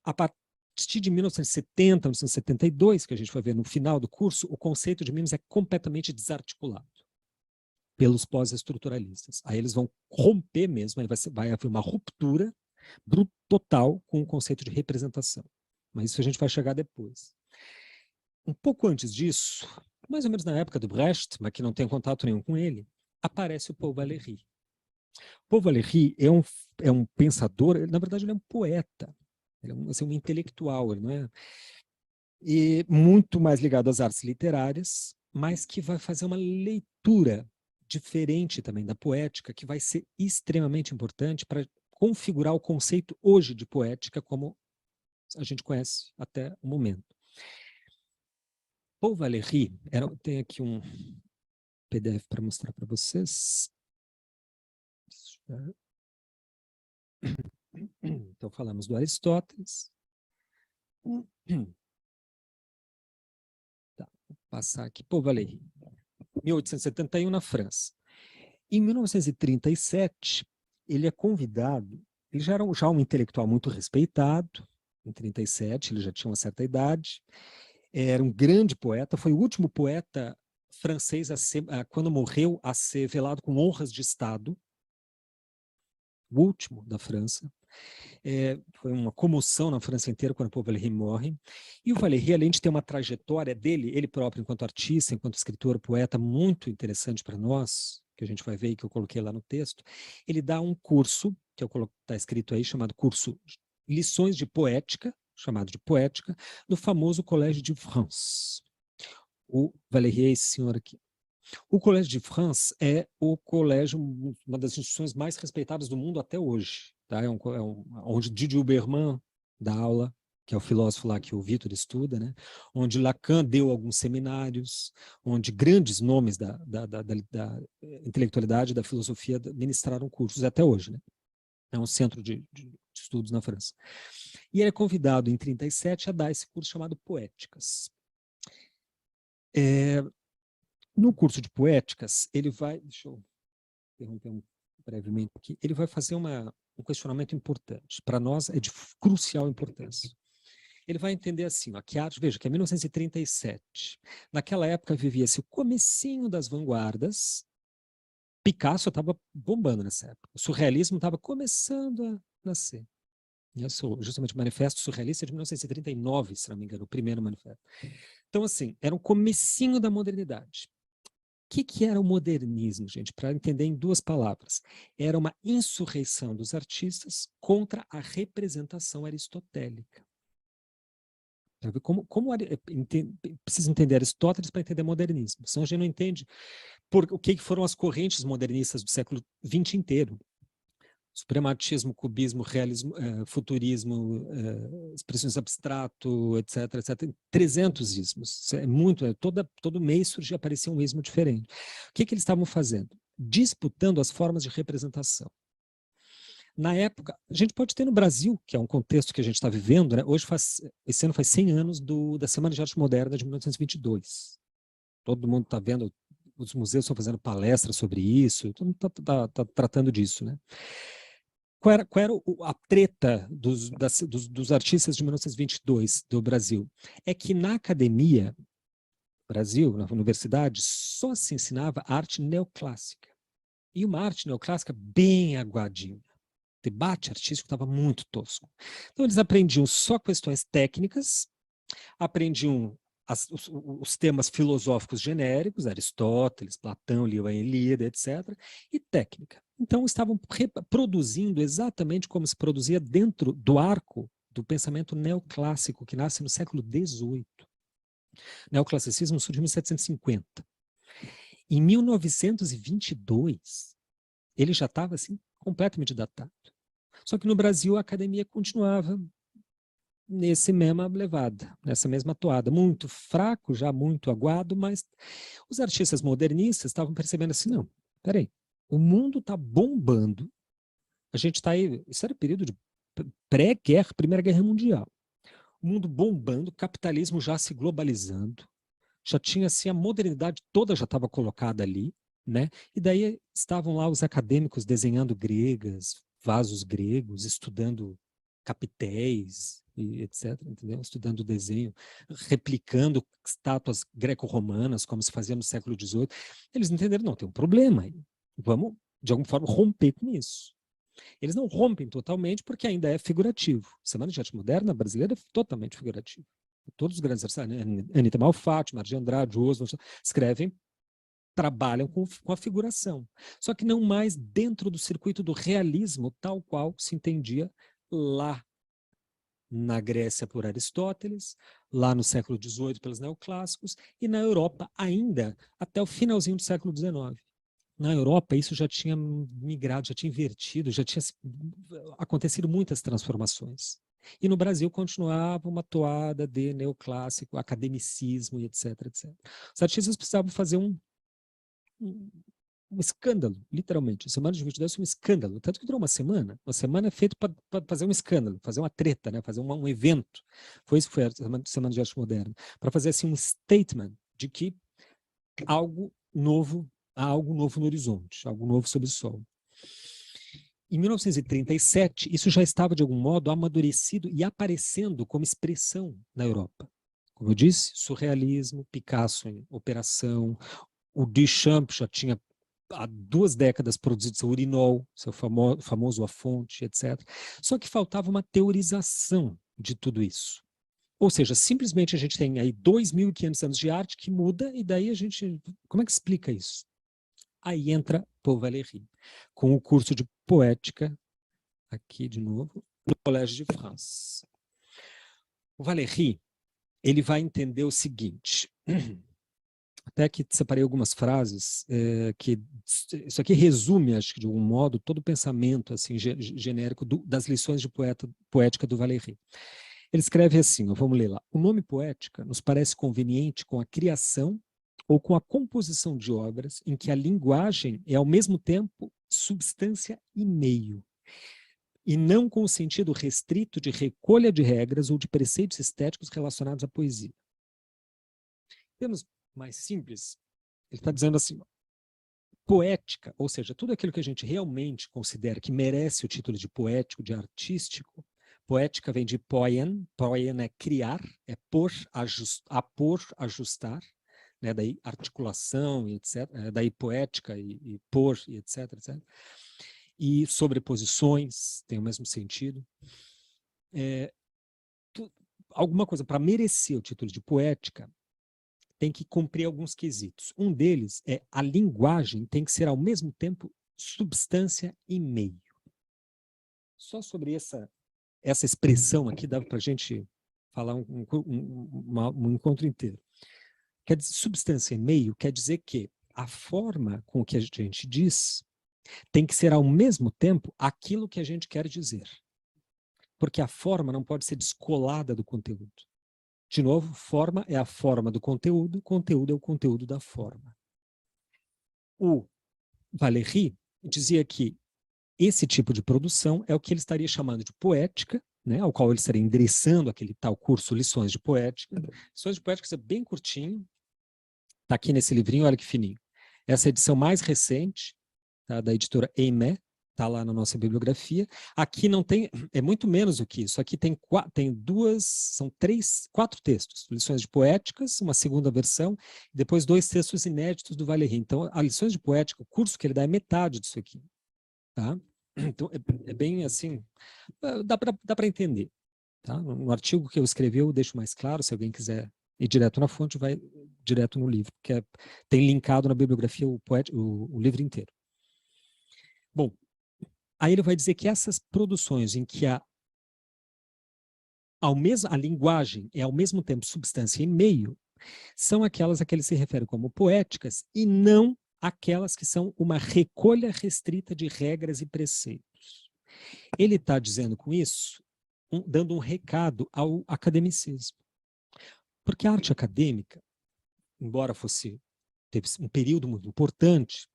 A partir de 1970, 1972, que a gente vai ver no final do curso, o conceito de mimesis é completamente desarticulado pelos pós-estruturalistas. Aí eles vão romper mesmo, aí vai haver uma ruptura total com o conceito de representação. Mas isso a gente vai chegar depois. Um pouco antes disso, mais ou menos na época do Brecht, mas que não tem contato nenhum com ele, aparece o Paul Valéry. Paul Valéry é um pensador, na verdade ele é um poeta, ele é assim, um intelectual, ele não é? E muito mais ligado às artes literárias, mas que vai fazer uma leitura diferente também da poética, que vai ser extremamente importante para configurar o conceito hoje de poética como a gente conhece até o momento. Paul Valéry, tem aqui um PDF para mostrar para vocês. Então, falamos do Aristóteles. Tá, vou passar aqui. Paul Valéry, 1871, na França. Em 1937, ele é convidado, ele já era um intelectual muito respeitado, em 1937, ele já tinha uma certa idade, era um grande poeta, foi o último poeta francês, quando morreu, a ser velado com honras de Estado, o último da França. Foi uma comoção na França inteira quando o Paul Valéry morre. E o Valéry, além de ter uma trajetória dele, ele próprio, enquanto artista, enquanto escritor, poeta, muito interessante para nós, que a gente vai ver e que eu coloquei lá no texto, ele dá um curso, que está escrito aí, chamado curso Lições de Poética, chamado de Poética, no famoso Collège de France. o Valéry é esse senhor aqui. O Collège de France é o colégio, uma das instituições mais respeitadas do mundo até hoje. Tá? Onde Didier Huberman dá aula, que é o filósofo lá que o Vitor estuda, né? Onde Lacan deu alguns seminários, onde grandes nomes da intelectualidade, da filosofia, ministraram cursos até hoje. Né? É um centro de estudos na França. E ele é convidado em 1937 a dar esse curso chamado Poéticas. No curso de Poéticas, ele vai... Deixa eu interromper brevemente aqui. Ele vai fazer um questionamento importante. Para nós é de crucial importância. Ele vai entender assim, ó, que a arte, veja, que é 1937. Naquela época vivia-se o comecinho das vanguardas. Picasso estava bombando nessa época. O surrealismo estava começando a nascer. Justamente o Manifesto Surrealista de 1939, se não me engano, o primeiro manifesto. Então, assim, era um comecinho da modernidade. O que era o modernismo, gente? Para entender em duas palavras. Era uma insurreição dos artistas contra a representação aristotélica. Precisa entender Aristóteles para entender modernismo. Senão a gente não entende o que foram as correntes modernistas do século XX inteiro. Suprematismo, cubismo, realismo, futurismo, expressionismo abstrato, etc, etc. 300 ismos. É muito, todo mês aparecia um ismo diferente. O que eles estavam fazendo? Disputando as formas de representação. Na época, a gente pode ter no Brasil, que é um contexto que a gente está vivendo, né? Esse ano faz 100 anos da Semana de Arte Moderna de 1922. Todo mundo está vendo, os museus estão fazendo palestras sobre isso, todo mundo está tratando disso, né? Qual era a treta dos artistas de 1922 do Brasil? É que na academia, Brasil, na universidade, só se ensinava arte neoclássica. E uma arte neoclássica bem aguadinha. O debate artístico estava muito tosco. Então eles aprendiam só questões técnicas, aprendiam os temas filosóficos genéricos, Aristóteles, Platão, Liu, Ilíada, etc., e técnica. Então, estavam reproduzindo exatamente como se produzia dentro do arco do pensamento neoclássico, que nasce no século XVIII. O neoclassicismo surgiu em 1750. Em 1922, ele já estava assim, completamente datado. Só que no Brasil a academia continuava nesse mesma levada, nessa mesma toada, muito fraco, já muito aguado, mas os artistas modernistas estavam percebendo assim, não, peraí, o mundo está bombando, a gente está aí, isso era período de pré-guerra, Primeira Guerra Mundial, o mundo bombando, o capitalismo já se globalizando, já tinha assim, a modernidade toda já estava colocada ali, né? E daí estavam lá os acadêmicos desenhando gregas, vasos gregos, estudando capitéis, e etc., entendeu? Estudando desenho, replicando estátuas greco-romanas, como se fazia no século XVIII. Eles entenderam, não, tem um problema aí. Vamos, de alguma forma, romper com isso. Eles não rompem totalmente porque ainda é figurativo. Semana de Arte Moderna brasileira é totalmente figurativo. Todos os grandes artistas, Anita Malfatti, Mário de Andrade, Oswald, escrevem, trabalham com a figuração. Só que não mais dentro do circuito do realismo, tal qual se entendia lá na Grécia por Aristóteles, lá no século XVIII pelos neoclássicos, e na Europa ainda até o finalzinho do século XIX. Na Europa isso já tinha migrado, já tinha invertido, já tinha acontecido muitas transformações. E no Brasil continuava uma toada de neoclássico, academicismo e etc, etc. Os artistas precisavam fazer um escândalo, literalmente. A Semana de 22 foi um escândalo, tanto que durou uma semana. Uma semana é feito para fazer um escândalo, fazer uma treta, né? Fazer um evento. Foi isso que foi a Semana de Arte Moderna. Para fazer assim um statement de que há algo novo no horizonte, algo novo sob o sol. Em 1937, isso já estava, de algum modo, amadurecido e aparecendo como expressão na Europa. Como eu disse, surrealismo, Picasso em operação, o Duchamp já tinha há 2 décadas produzido seu Urinol, seu famoso A Fonte, etc. Só que faltava uma teorização de tudo isso. Ou seja, simplesmente a gente tem aí 2.500 anos de arte que muda e daí a gente... Como é que explica isso? Aí entra Paul Valéry, com o curso de poética, aqui de novo, no Collège de France. O Valéry, ele vai entender o seguinte... Até que separei algumas frases que isso aqui resume, acho que de algum modo, todo o pensamento assim, genérico das lições de poética do Valéry. Ele escreve assim, vamos ler lá. O nome poética nos parece conveniente com a criação ou com a composição de obras em que a linguagem é ao mesmo tempo substância e meio, e não com o sentido restrito de recolha de regras ou de preceitos estéticos relacionados à poesia. Em termos mais simples, ele está dizendo assim, poética, ou seja, tudo aquilo que a gente realmente considera que merece o título de poético, de artístico. Poética vem de poien, poien é criar, é pôr, ajustar, né? Daí articulação, e etc. Daí poética e pôr, e etc, etc. E sobreposições, tem o mesmo sentido. Alguma coisa, para merecer o título de poética, tem que cumprir alguns quesitos. Um deles é a linguagem tem que ser ao mesmo tempo substância e meio. Só sobre essa expressão aqui dá para a gente falar um encontro inteiro. Quer dizer, substância e meio quer dizer que a forma com que a gente diz tem que ser ao mesmo tempo aquilo que a gente quer dizer. Porque a forma não pode ser descolada do conteúdo. De novo, forma é a forma do conteúdo, conteúdo é o conteúdo da forma. O Valéry dizia que esse tipo de produção é o que ele estaria chamando de poética, né, ao qual ele estaria endereçando aquele tal curso Lições de Poética. Lições de Poética é bem curtinho, está aqui nesse livrinho, olha que fininho. Essa é a edição mais recente, tá, da editora Aimé, está lá na nossa bibliografia. Aqui não tem, é muito menos do que isso. Aqui tem quatro textos. Lições de Poéticas, uma segunda versão, e depois 2 textos inéditos do Valéry. Então, a Lições de Poética, o curso que ele dá é metade disso aqui. Tá? Então, é bem assim, dá para entender. Tá? No artigo que eu escrevi, eu deixo mais claro, se alguém quiser ir direto na fonte, vai direto no livro, porque tem linkado na bibliografia o livro inteiro. Bom, aí ele vai dizer que essas produções em que a linguagem é ao mesmo tempo substância e meio, são aquelas a que ele se refere como poéticas e não aquelas que são uma recolha restrita de regras e preceitos. Ele está dizendo com isso, dando um recado ao academicismo. Porque a arte acadêmica, embora teve um período muito importante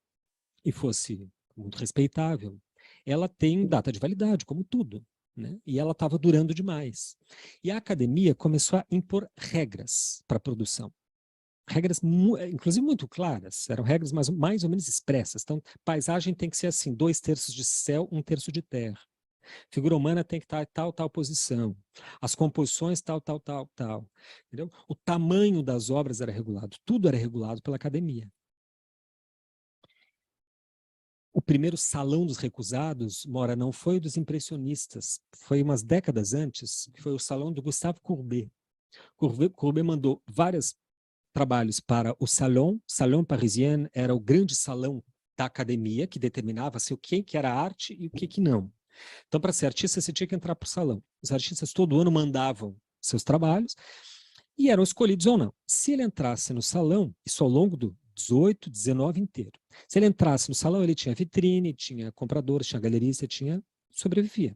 e fosse muito respeitável, ela tem data de validade, como tudo, né? E ela estava durando demais. E a academia começou a impor regras para a produção. Regras, inclusive, muito claras. Eram regras mais ou menos expressas. Então, paisagem tem que ser assim, 2/3 de céu, 1/3 de terra. Figura humana tem que estar em tal posição. As composições, tal. Entendeu? O tamanho das obras era regulado. Tudo era regulado pela academia. O primeiro salão dos recusados, Mora, não foi dos impressionistas. Foi umas décadas antes, que foi o salão do Gustave Courbet. Courbet mandou vários trabalhos para o Salon Parisien, era o grande salão da academia, que determinava assim, o que era arte e o que não. Então, para ser artista, você tinha que entrar para o salão. Os artistas todo ano mandavam seus trabalhos e eram escolhidos ou não. Se ele entrasse no salão, isso ao longo do 18, 19 inteiro, se ele entrasse no salão, ele tinha vitrine, tinha compradores, tinha galerista, sobrevivia.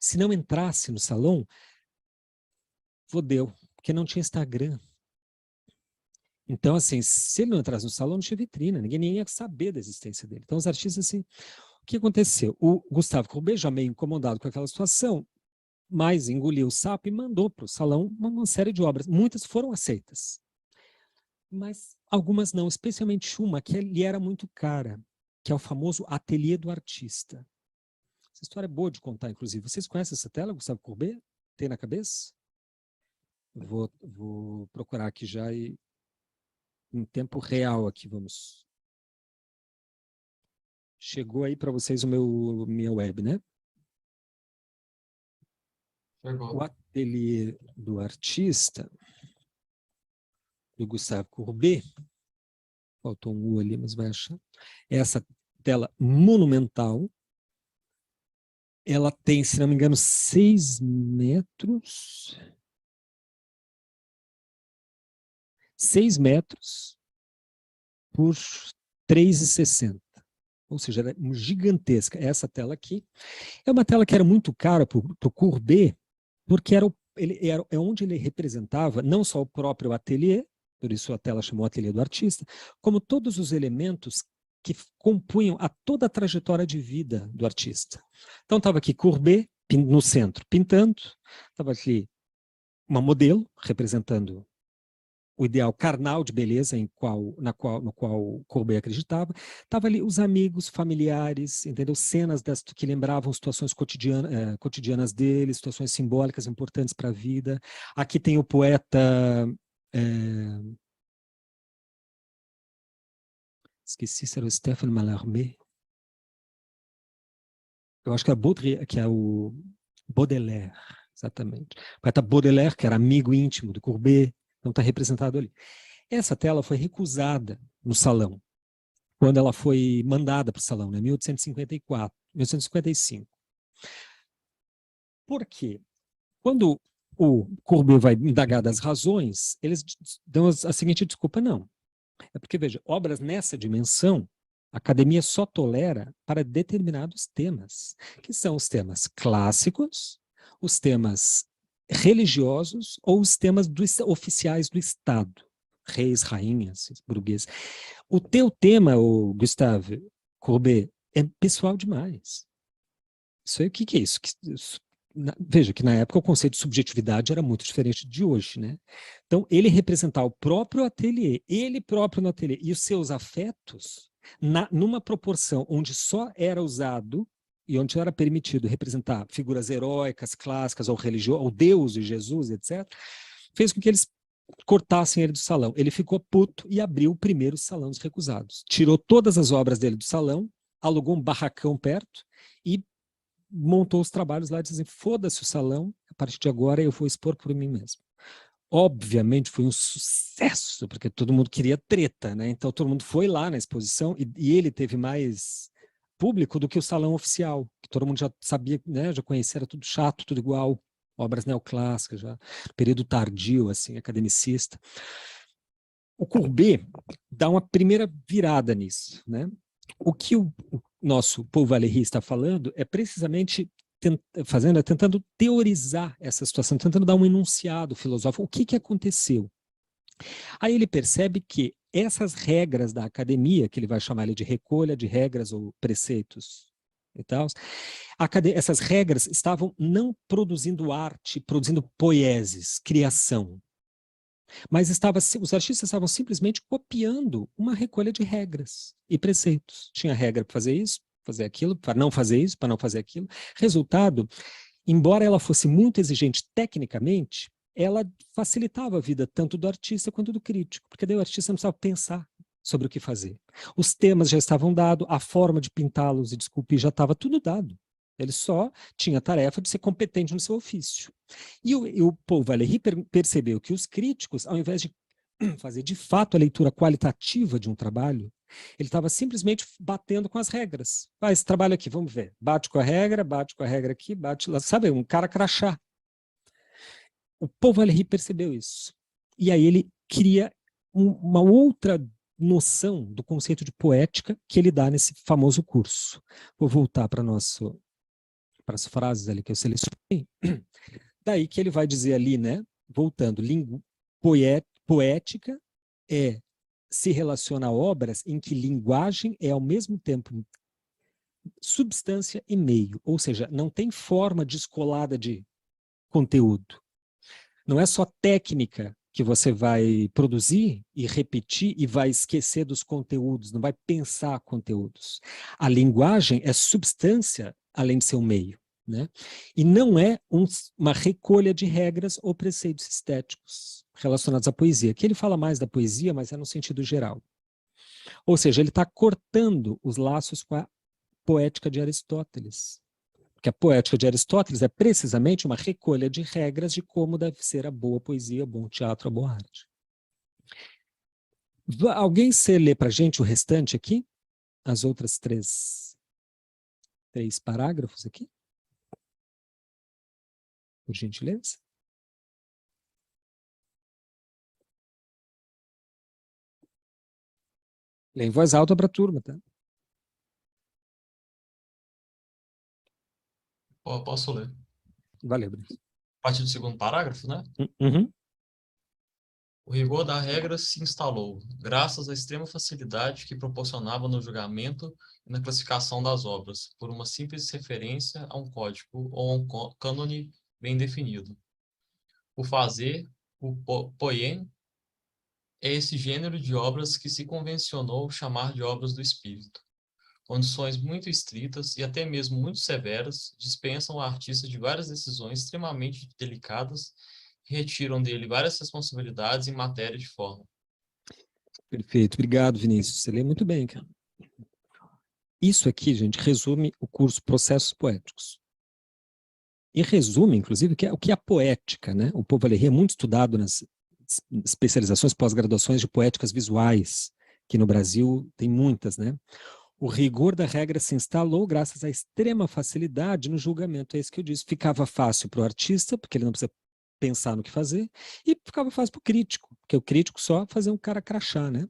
Se não entrasse no salão, fodeu, porque não tinha Instagram. Então, assim, se ele não entrasse no salão, não tinha vitrine, ninguém nem ia saber da existência dele. Então, os artistas, assim, o que aconteceu? O Gustave Courbet, já meio incomodado com aquela situação, mas engoliu o sapo e mandou para o salão uma série de obras. Muitas foram aceitas, mas algumas não, especialmente uma que lhe era muito cara, que é o famoso Ateliê do Artista. Essa história é boa de contar, inclusive. Vocês conhecem essa tela, Gustave Courbet? Tem na cabeça? Vou procurar aqui já e em tempo real aqui, vamos. Chegou aí para vocês minha web, né? Chegou. O Ateliê do Artista, do Gustave Courbet, faltou um U ali, mas vai achar. Essa tela monumental, ela tem, se não me engano, 6 metros. 6 metros por 3,60. Ou seja, era gigantesca. Essa tela aqui é uma tela que era muito cara para o Courbet, porque é onde ele representava não só o próprio ateliê, por isso a tela chamou Ateliê do Artista, como todos os elementos que compunham toda a trajetória de vida do artista. Então estava aqui Courbet no centro, pintando, estava aqui uma modelo representando o ideal carnal de beleza no qual Courbet acreditava. Estava ali os amigos, familiares, entendeu? Cenas que lembravam situações cotidianas dele, situações simbólicas importantes para a vida. Aqui tem o poeta... esqueci se era o Stéphane Mallarmé. Eu acho que é o Baudelaire, exatamente. O poeta Baudelaire, que era amigo íntimo do Courbet, então está representado ali. Essa tela foi recusada no salão, quando ela foi mandada para o salão, né, 1854, 1855. Por quê? Quando o Courbet vai indagar das razões, eles dão a seguinte desculpa, não. É porque, veja, obras nessa dimensão, a academia só tolera para determinados temas, que são os temas clássicos, os temas religiosos ou os temas oficiais do Estado, reis, rainhas, burgueses. O teu tema, o Gustave Courbet, é pessoal demais. Isso aí, o que é isso? Veja que na época o conceito de subjetividade era muito diferente de hoje, né? Então, ele representar o próprio ateliê, ele próprio no ateliê, e os seus afetos, numa proporção onde só era usado e onde era permitido representar figuras heróicas, clássicas, ou religiosas, ou Deus e Jesus, etc., fez com que eles cortassem ele do salão. Ele ficou puto e abriu o primeiro salão dos recusados. Tirou todas as obras dele do salão, alugou um barracão perto e montou os trabalhos lá, dizendo, foda-se o salão, a partir de agora eu vou expor por mim mesmo. Obviamente foi um sucesso, porque todo mundo queria treta, né? Então todo mundo foi lá na exposição e ele teve mais público do que o salão oficial, que todo mundo já sabia, né? Já conhecia, era tudo chato, tudo igual, obras neoclássicas, já período tardio, assim, academicista. O Courbet dá uma primeira virada nisso, né? O que o nosso Paul Valéry está falando é precisamente tentando teorizar essa situação, tentando dar um enunciado filosófico. O que aconteceu? Aí ele percebe que essas regras da academia, que ele vai chamar de recolha de regras ou preceitos e tal, essas regras estavam não produzindo arte, produzindo poieses, criação, mas os artistas estavam simplesmente copiando uma recolha de regras e preceitos. Tinha regra para fazer isso, fazer aquilo, para não fazer isso, para não fazer aquilo. Resultado, embora ela fosse muito exigente tecnicamente, ela facilitava a vida tanto do artista quanto do crítico, porque daí o artista não precisava pensar sobre o que fazer. Os temas já estavam dados, a forma de pintá-los e de esculpir já estava tudo dado. Ele só tinha a tarefa de ser competente no seu ofício. E o Paul Valéry percebeu que os críticos, ao invés de fazer de fato a leitura qualitativa de um trabalho, ele estava simplesmente batendo com as regras. Ah, esse trabalho aqui, vamos ver. Bate com a regra aqui, bate lá. Sabe, um cara crachá. O Paul Valéry percebeu isso. E aí ele cria uma outra noção do conceito de poética que ele dá nesse famoso curso. Vou voltar para as frases ali que eu selecionei. Daí que ele vai dizer ali, né, voltando, poética se relaciona a obras em que linguagem é ao mesmo tempo substância e meio, ou seja, não tem forma descolada de conteúdo. Não é só técnica que você vai produzir e repetir e vai esquecer dos conteúdos, não vai pensar conteúdos. A linguagem é substância além de ser um meio. Né? E não é uma recolha de regras ou preceitos estéticos relacionados à poesia, que ele fala mais da poesia, mas é no sentido geral. Ou seja, ele está cortando os laços com a poética de Aristóteles. Porque a poética de Aristóteles é precisamente uma recolha de regras de como deve ser a boa poesia, o bom teatro, a boa arte. Alguém se lê para a gente o restante aqui? As outras três parágrafos aqui? Por gentileza. Lê em voz alta para a turma, tá? Posso ler. Valeu, Bruno. A partir do segundo parágrafo, né? Uhum. O rigor da regra se instalou, graças à extrema facilidade que proporcionava no julgamento e na classificação das obras, por uma simples referência a um código ou a um cânone bem definido. O fazer, o poiem, é esse gênero de obras que se convencionou chamar de obras do espírito. Condições muito estritas e até mesmo muito severas dispensam o artista de várias decisões extremamente delicadas e retiram dele várias responsabilidades em matéria de forma. Perfeito. Obrigado, Vinícius. Você lê muito bem, cara. Isso aqui, gente, resume o curso Processos Poéticos. E resume, inclusive, o que é a poética, né? O Paul Valéry é muito estudado nas especializações, pós-graduações de poéticas visuais, que no Brasil tem muitas, né? O rigor da regra se instalou graças à extrema facilidade no julgamento. É isso que eu disse. Ficava fácil para o artista, porque ele não precisa pensar no que fazer, e ficava fácil para o crítico, porque o crítico só fazia um cara crachá, né?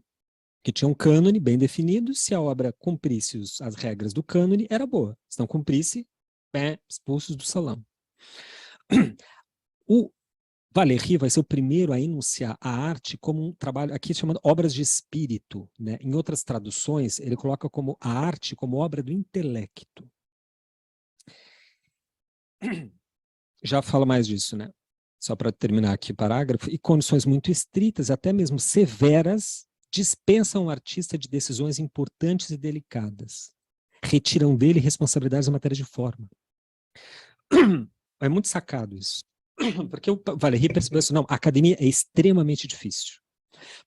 Que tinha um cânone bem definido, se a obra cumprisse as regras do cânone, era boa. Se não cumprisse, expulsos do salão. O Valéry vai ser o primeiro a enunciar a arte como um trabalho, aqui chamado obras de espírito, né? Em outras traduções, ele coloca como a arte como obra do intelecto. Já falo mais disso, né? Só para terminar aqui o parágrafo. E condições muito estritas, até mesmo severas, dispensam o artista de decisões importantes e delicadas. Retiram dele responsabilidades em matéria de forma. É muito sacado isso. Porque o Valéry percebeu assim, não, a academia é extremamente difícil.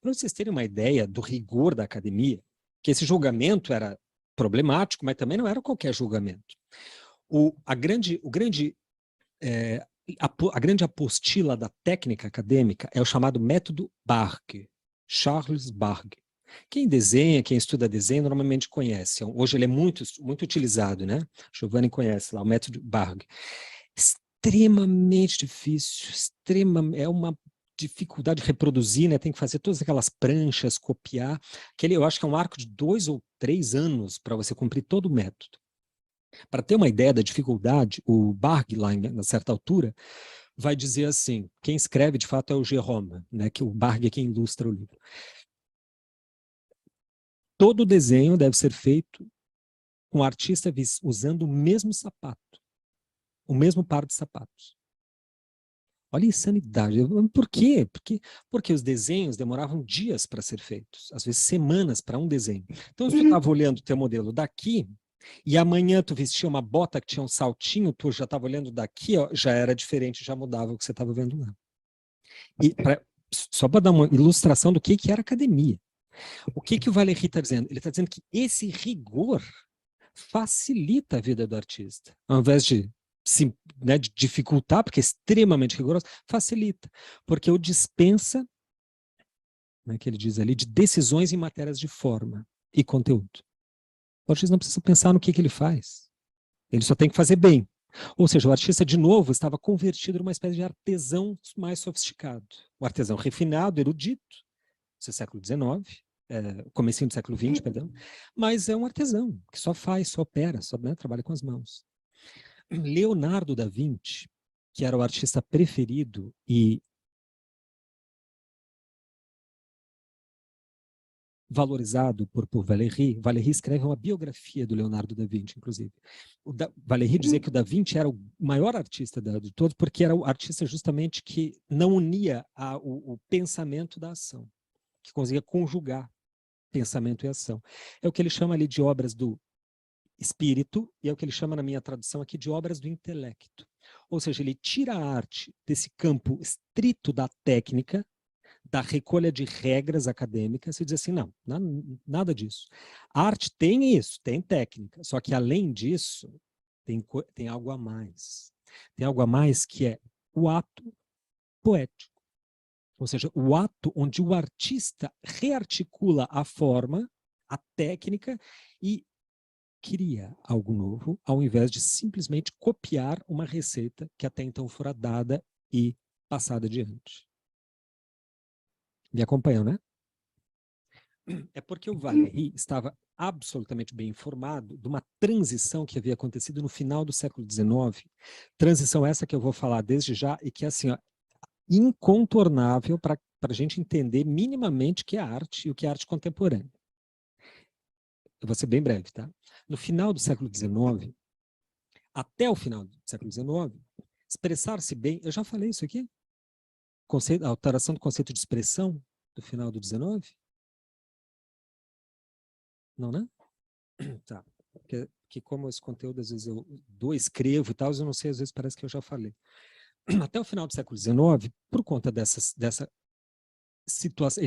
Para vocês terem uma ideia do rigor da academia, que esse julgamento era problemático, mas também não era qualquer julgamento. A grande apostila da técnica acadêmica é o chamado método Bargue, Charles Bargue. Quem desenha, quem estuda desenho, normalmente conhece. Hoje ele é muito utilizado, né? Giovanni conhece lá, o método Bargue. Extremamente difícil, é uma dificuldade de reproduzir, né? Tem que fazer todas aquelas pranchas, copiar. Eu acho que é um arco de 2 ou 3 anos para você cumprir todo o método. Para ter uma ideia da dificuldade, o Bargue, lá em certa altura, vai dizer assim, quem escreve de fato é o Jérôme, né? Que o Bargue é quem ilustra o livro. Todo desenho deve ser feito com o artista usando o mesmo sapato, o mesmo par de sapatos. Olha a insanidade. Por quê? Porque os desenhos demoravam dias para ser feitos, às vezes semanas para um desenho. Então, se tu estava olhando o teu modelo daqui, e amanhã tu vestia uma bota que tinha um saltinho, tu já estava olhando daqui, ó, já era diferente, já mudava o que você estava vendo lá. E só para dar uma ilustração do que era academia. O que o Valéry está dizendo? Ele está dizendo que esse rigor facilita a vida do artista, ao invés de de dificultar, porque é extremamente rigoroso, facilita, porque o dispensa, né, que ele diz ali, de decisões em matérias de forma e conteúdo. O artista não precisa pensar no que ele faz, ele só tem que fazer bem. Ou seja, o artista, de novo, estava convertido numa espécie de artesão mais sofisticado. O artesão refinado, erudito, isso é século XIX, comecinho do século XX, perdão, mas é um artesão, que só faz, só opera, só, né, trabalha com as mãos. Leonardo da Vinci, que era o artista preferido e valorizado por Valéry. Valéry escreve uma biografia do Leonardo da Vinci, inclusive. Valéry dizia que o da Vinci era o maior artista de todos, porque era o artista justamente que não unia o pensamento da ação, que conseguia conjugar pensamento e ação. É o que ele chama ali de obras do espírito, e é o que ele chama na minha tradução aqui de obras do intelecto. Ou seja, ele tira a arte desse campo estrito da técnica, da recolha de regras acadêmicas, e diz assim, não, nada disso. A arte tem isso, tem técnica, só que além disso, tem algo a mais. Tem algo a mais que é o ato poético. Ou seja, o ato onde o artista rearticula a forma, a técnica, e cria algo novo, ao invés de simplesmente copiar uma receita que até então fora dada e passada adiante. Me acompanham, né? é porque o Valéry estava absolutamente bem informado de uma transição que havia acontecido no final do século XIX, transição essa que eu vou falar desde já, e que é assim, ó, incontornável para a gente entender minimamente o que é arte e o que é arte contemporânea. Eu vou ser bem breve, tá? No final do século XIX, até o final do século XIX, expressar-se bem, eu já falei isso aqui? A alteração do conceito de expressão do final do XIX? Não, né? Tá. Que como esse conteúdo, às vezes eu escrevo e tal, eu não sei, às vezes parece que eu já falei. Até o final do século XIX, por conta dessa situação,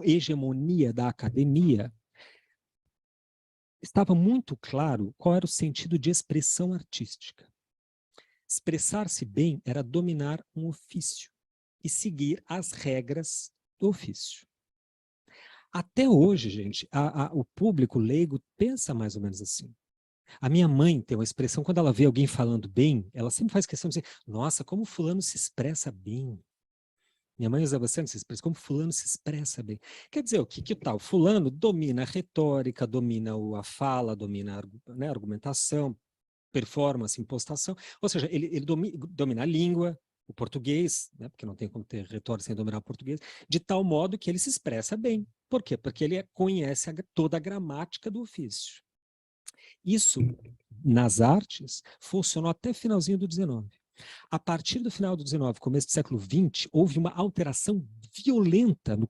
hegemonia da academia, estava muito claro qual era o sentido de expressão artística. Expressar-se bem era dominar um ofício e seguir as regras do ofício. Até hoje, gente, o público leigo pensa mais ou menos assim. A minha mãe tem uma expressão, quando ela vê alguém falando bem, ela sempre faz questão de dizer, nossa, como fulano se expressa bem. Minha mãe usa bastante essa expressão, como fulano se expressa bem. Quer dizer, o que tal? Fulano domina a retórica, domina a fala, domina a argumentação, performance, impostação, ou seja, ele domina a língua, o português, né, porque não tem como ter retórica sem dominar o português, de tal modo que ele se expressa bem. Por quê? Porque ele conhece toda a gramática do ofício. Isso, nas artes, funcionou até finalzinho do XIX. A partir do final do XIX, começo do século XX, houve uma alteração violenta no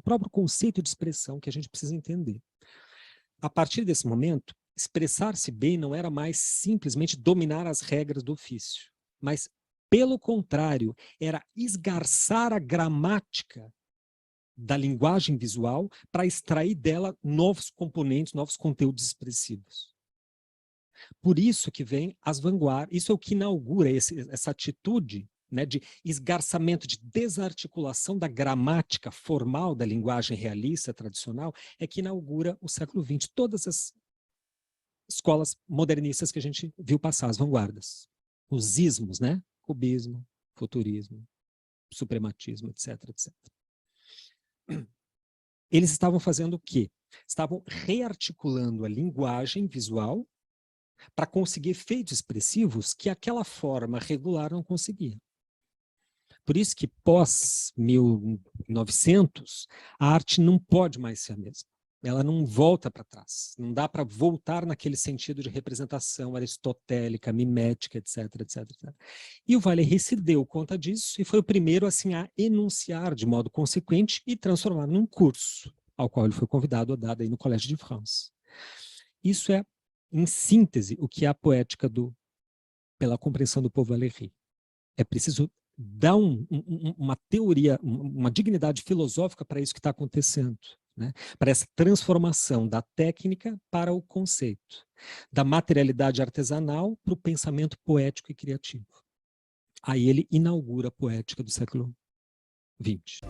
próprio conceito de expressão que a gente precisa entender. A partir desse momento, expressar-se bem não era mais simplesmente dominar as regras do ofício, mas, pelo contrário, era esgarçar a gramática da linguagem visual para extrair dela novos componentes, novos conteúdos expressivos. Por isso que vem as vanguardas, isso é o que inaugura essa atitude, né, de esgarçamento, de desarticulação da gramática formal da linguagem realista tradicional, é que inaugura o século XX. Todas as escolas modernistas que a gente viu passar, as vanguardas. Os ismos, né? Cubismo, futurismo, suprematismo, etc, etc. Eles estavam fazendo o quê? Estavam rearticulando a linguagem visual para conseguir efeitos expressivos que aquela forma regular não conseguia. Por isso que pós 1900, a arte não pode mais ser a mesma. Ela não volta para trás. Não dá para voltar naquele sentido de representação aristotélica, mimética, etc, etc, etc. E o Valéry se deu conta disso e foi o primeiro assim, a enunciar de modo consequente e transformar num curso, ao qual ele foi convidado a dar aí no Collège de France. Isso é, em síntese, o que é a poética pela compreensão do povo Valéry. É preciso dar uma teoria, uma dignidade filosófica para isso que está acontecendo, né? Para essa transformação da técnica para o conceito, da materialidade artesanal para o pensamento poético e criativo. Aí ele inaugura a poética do século XX.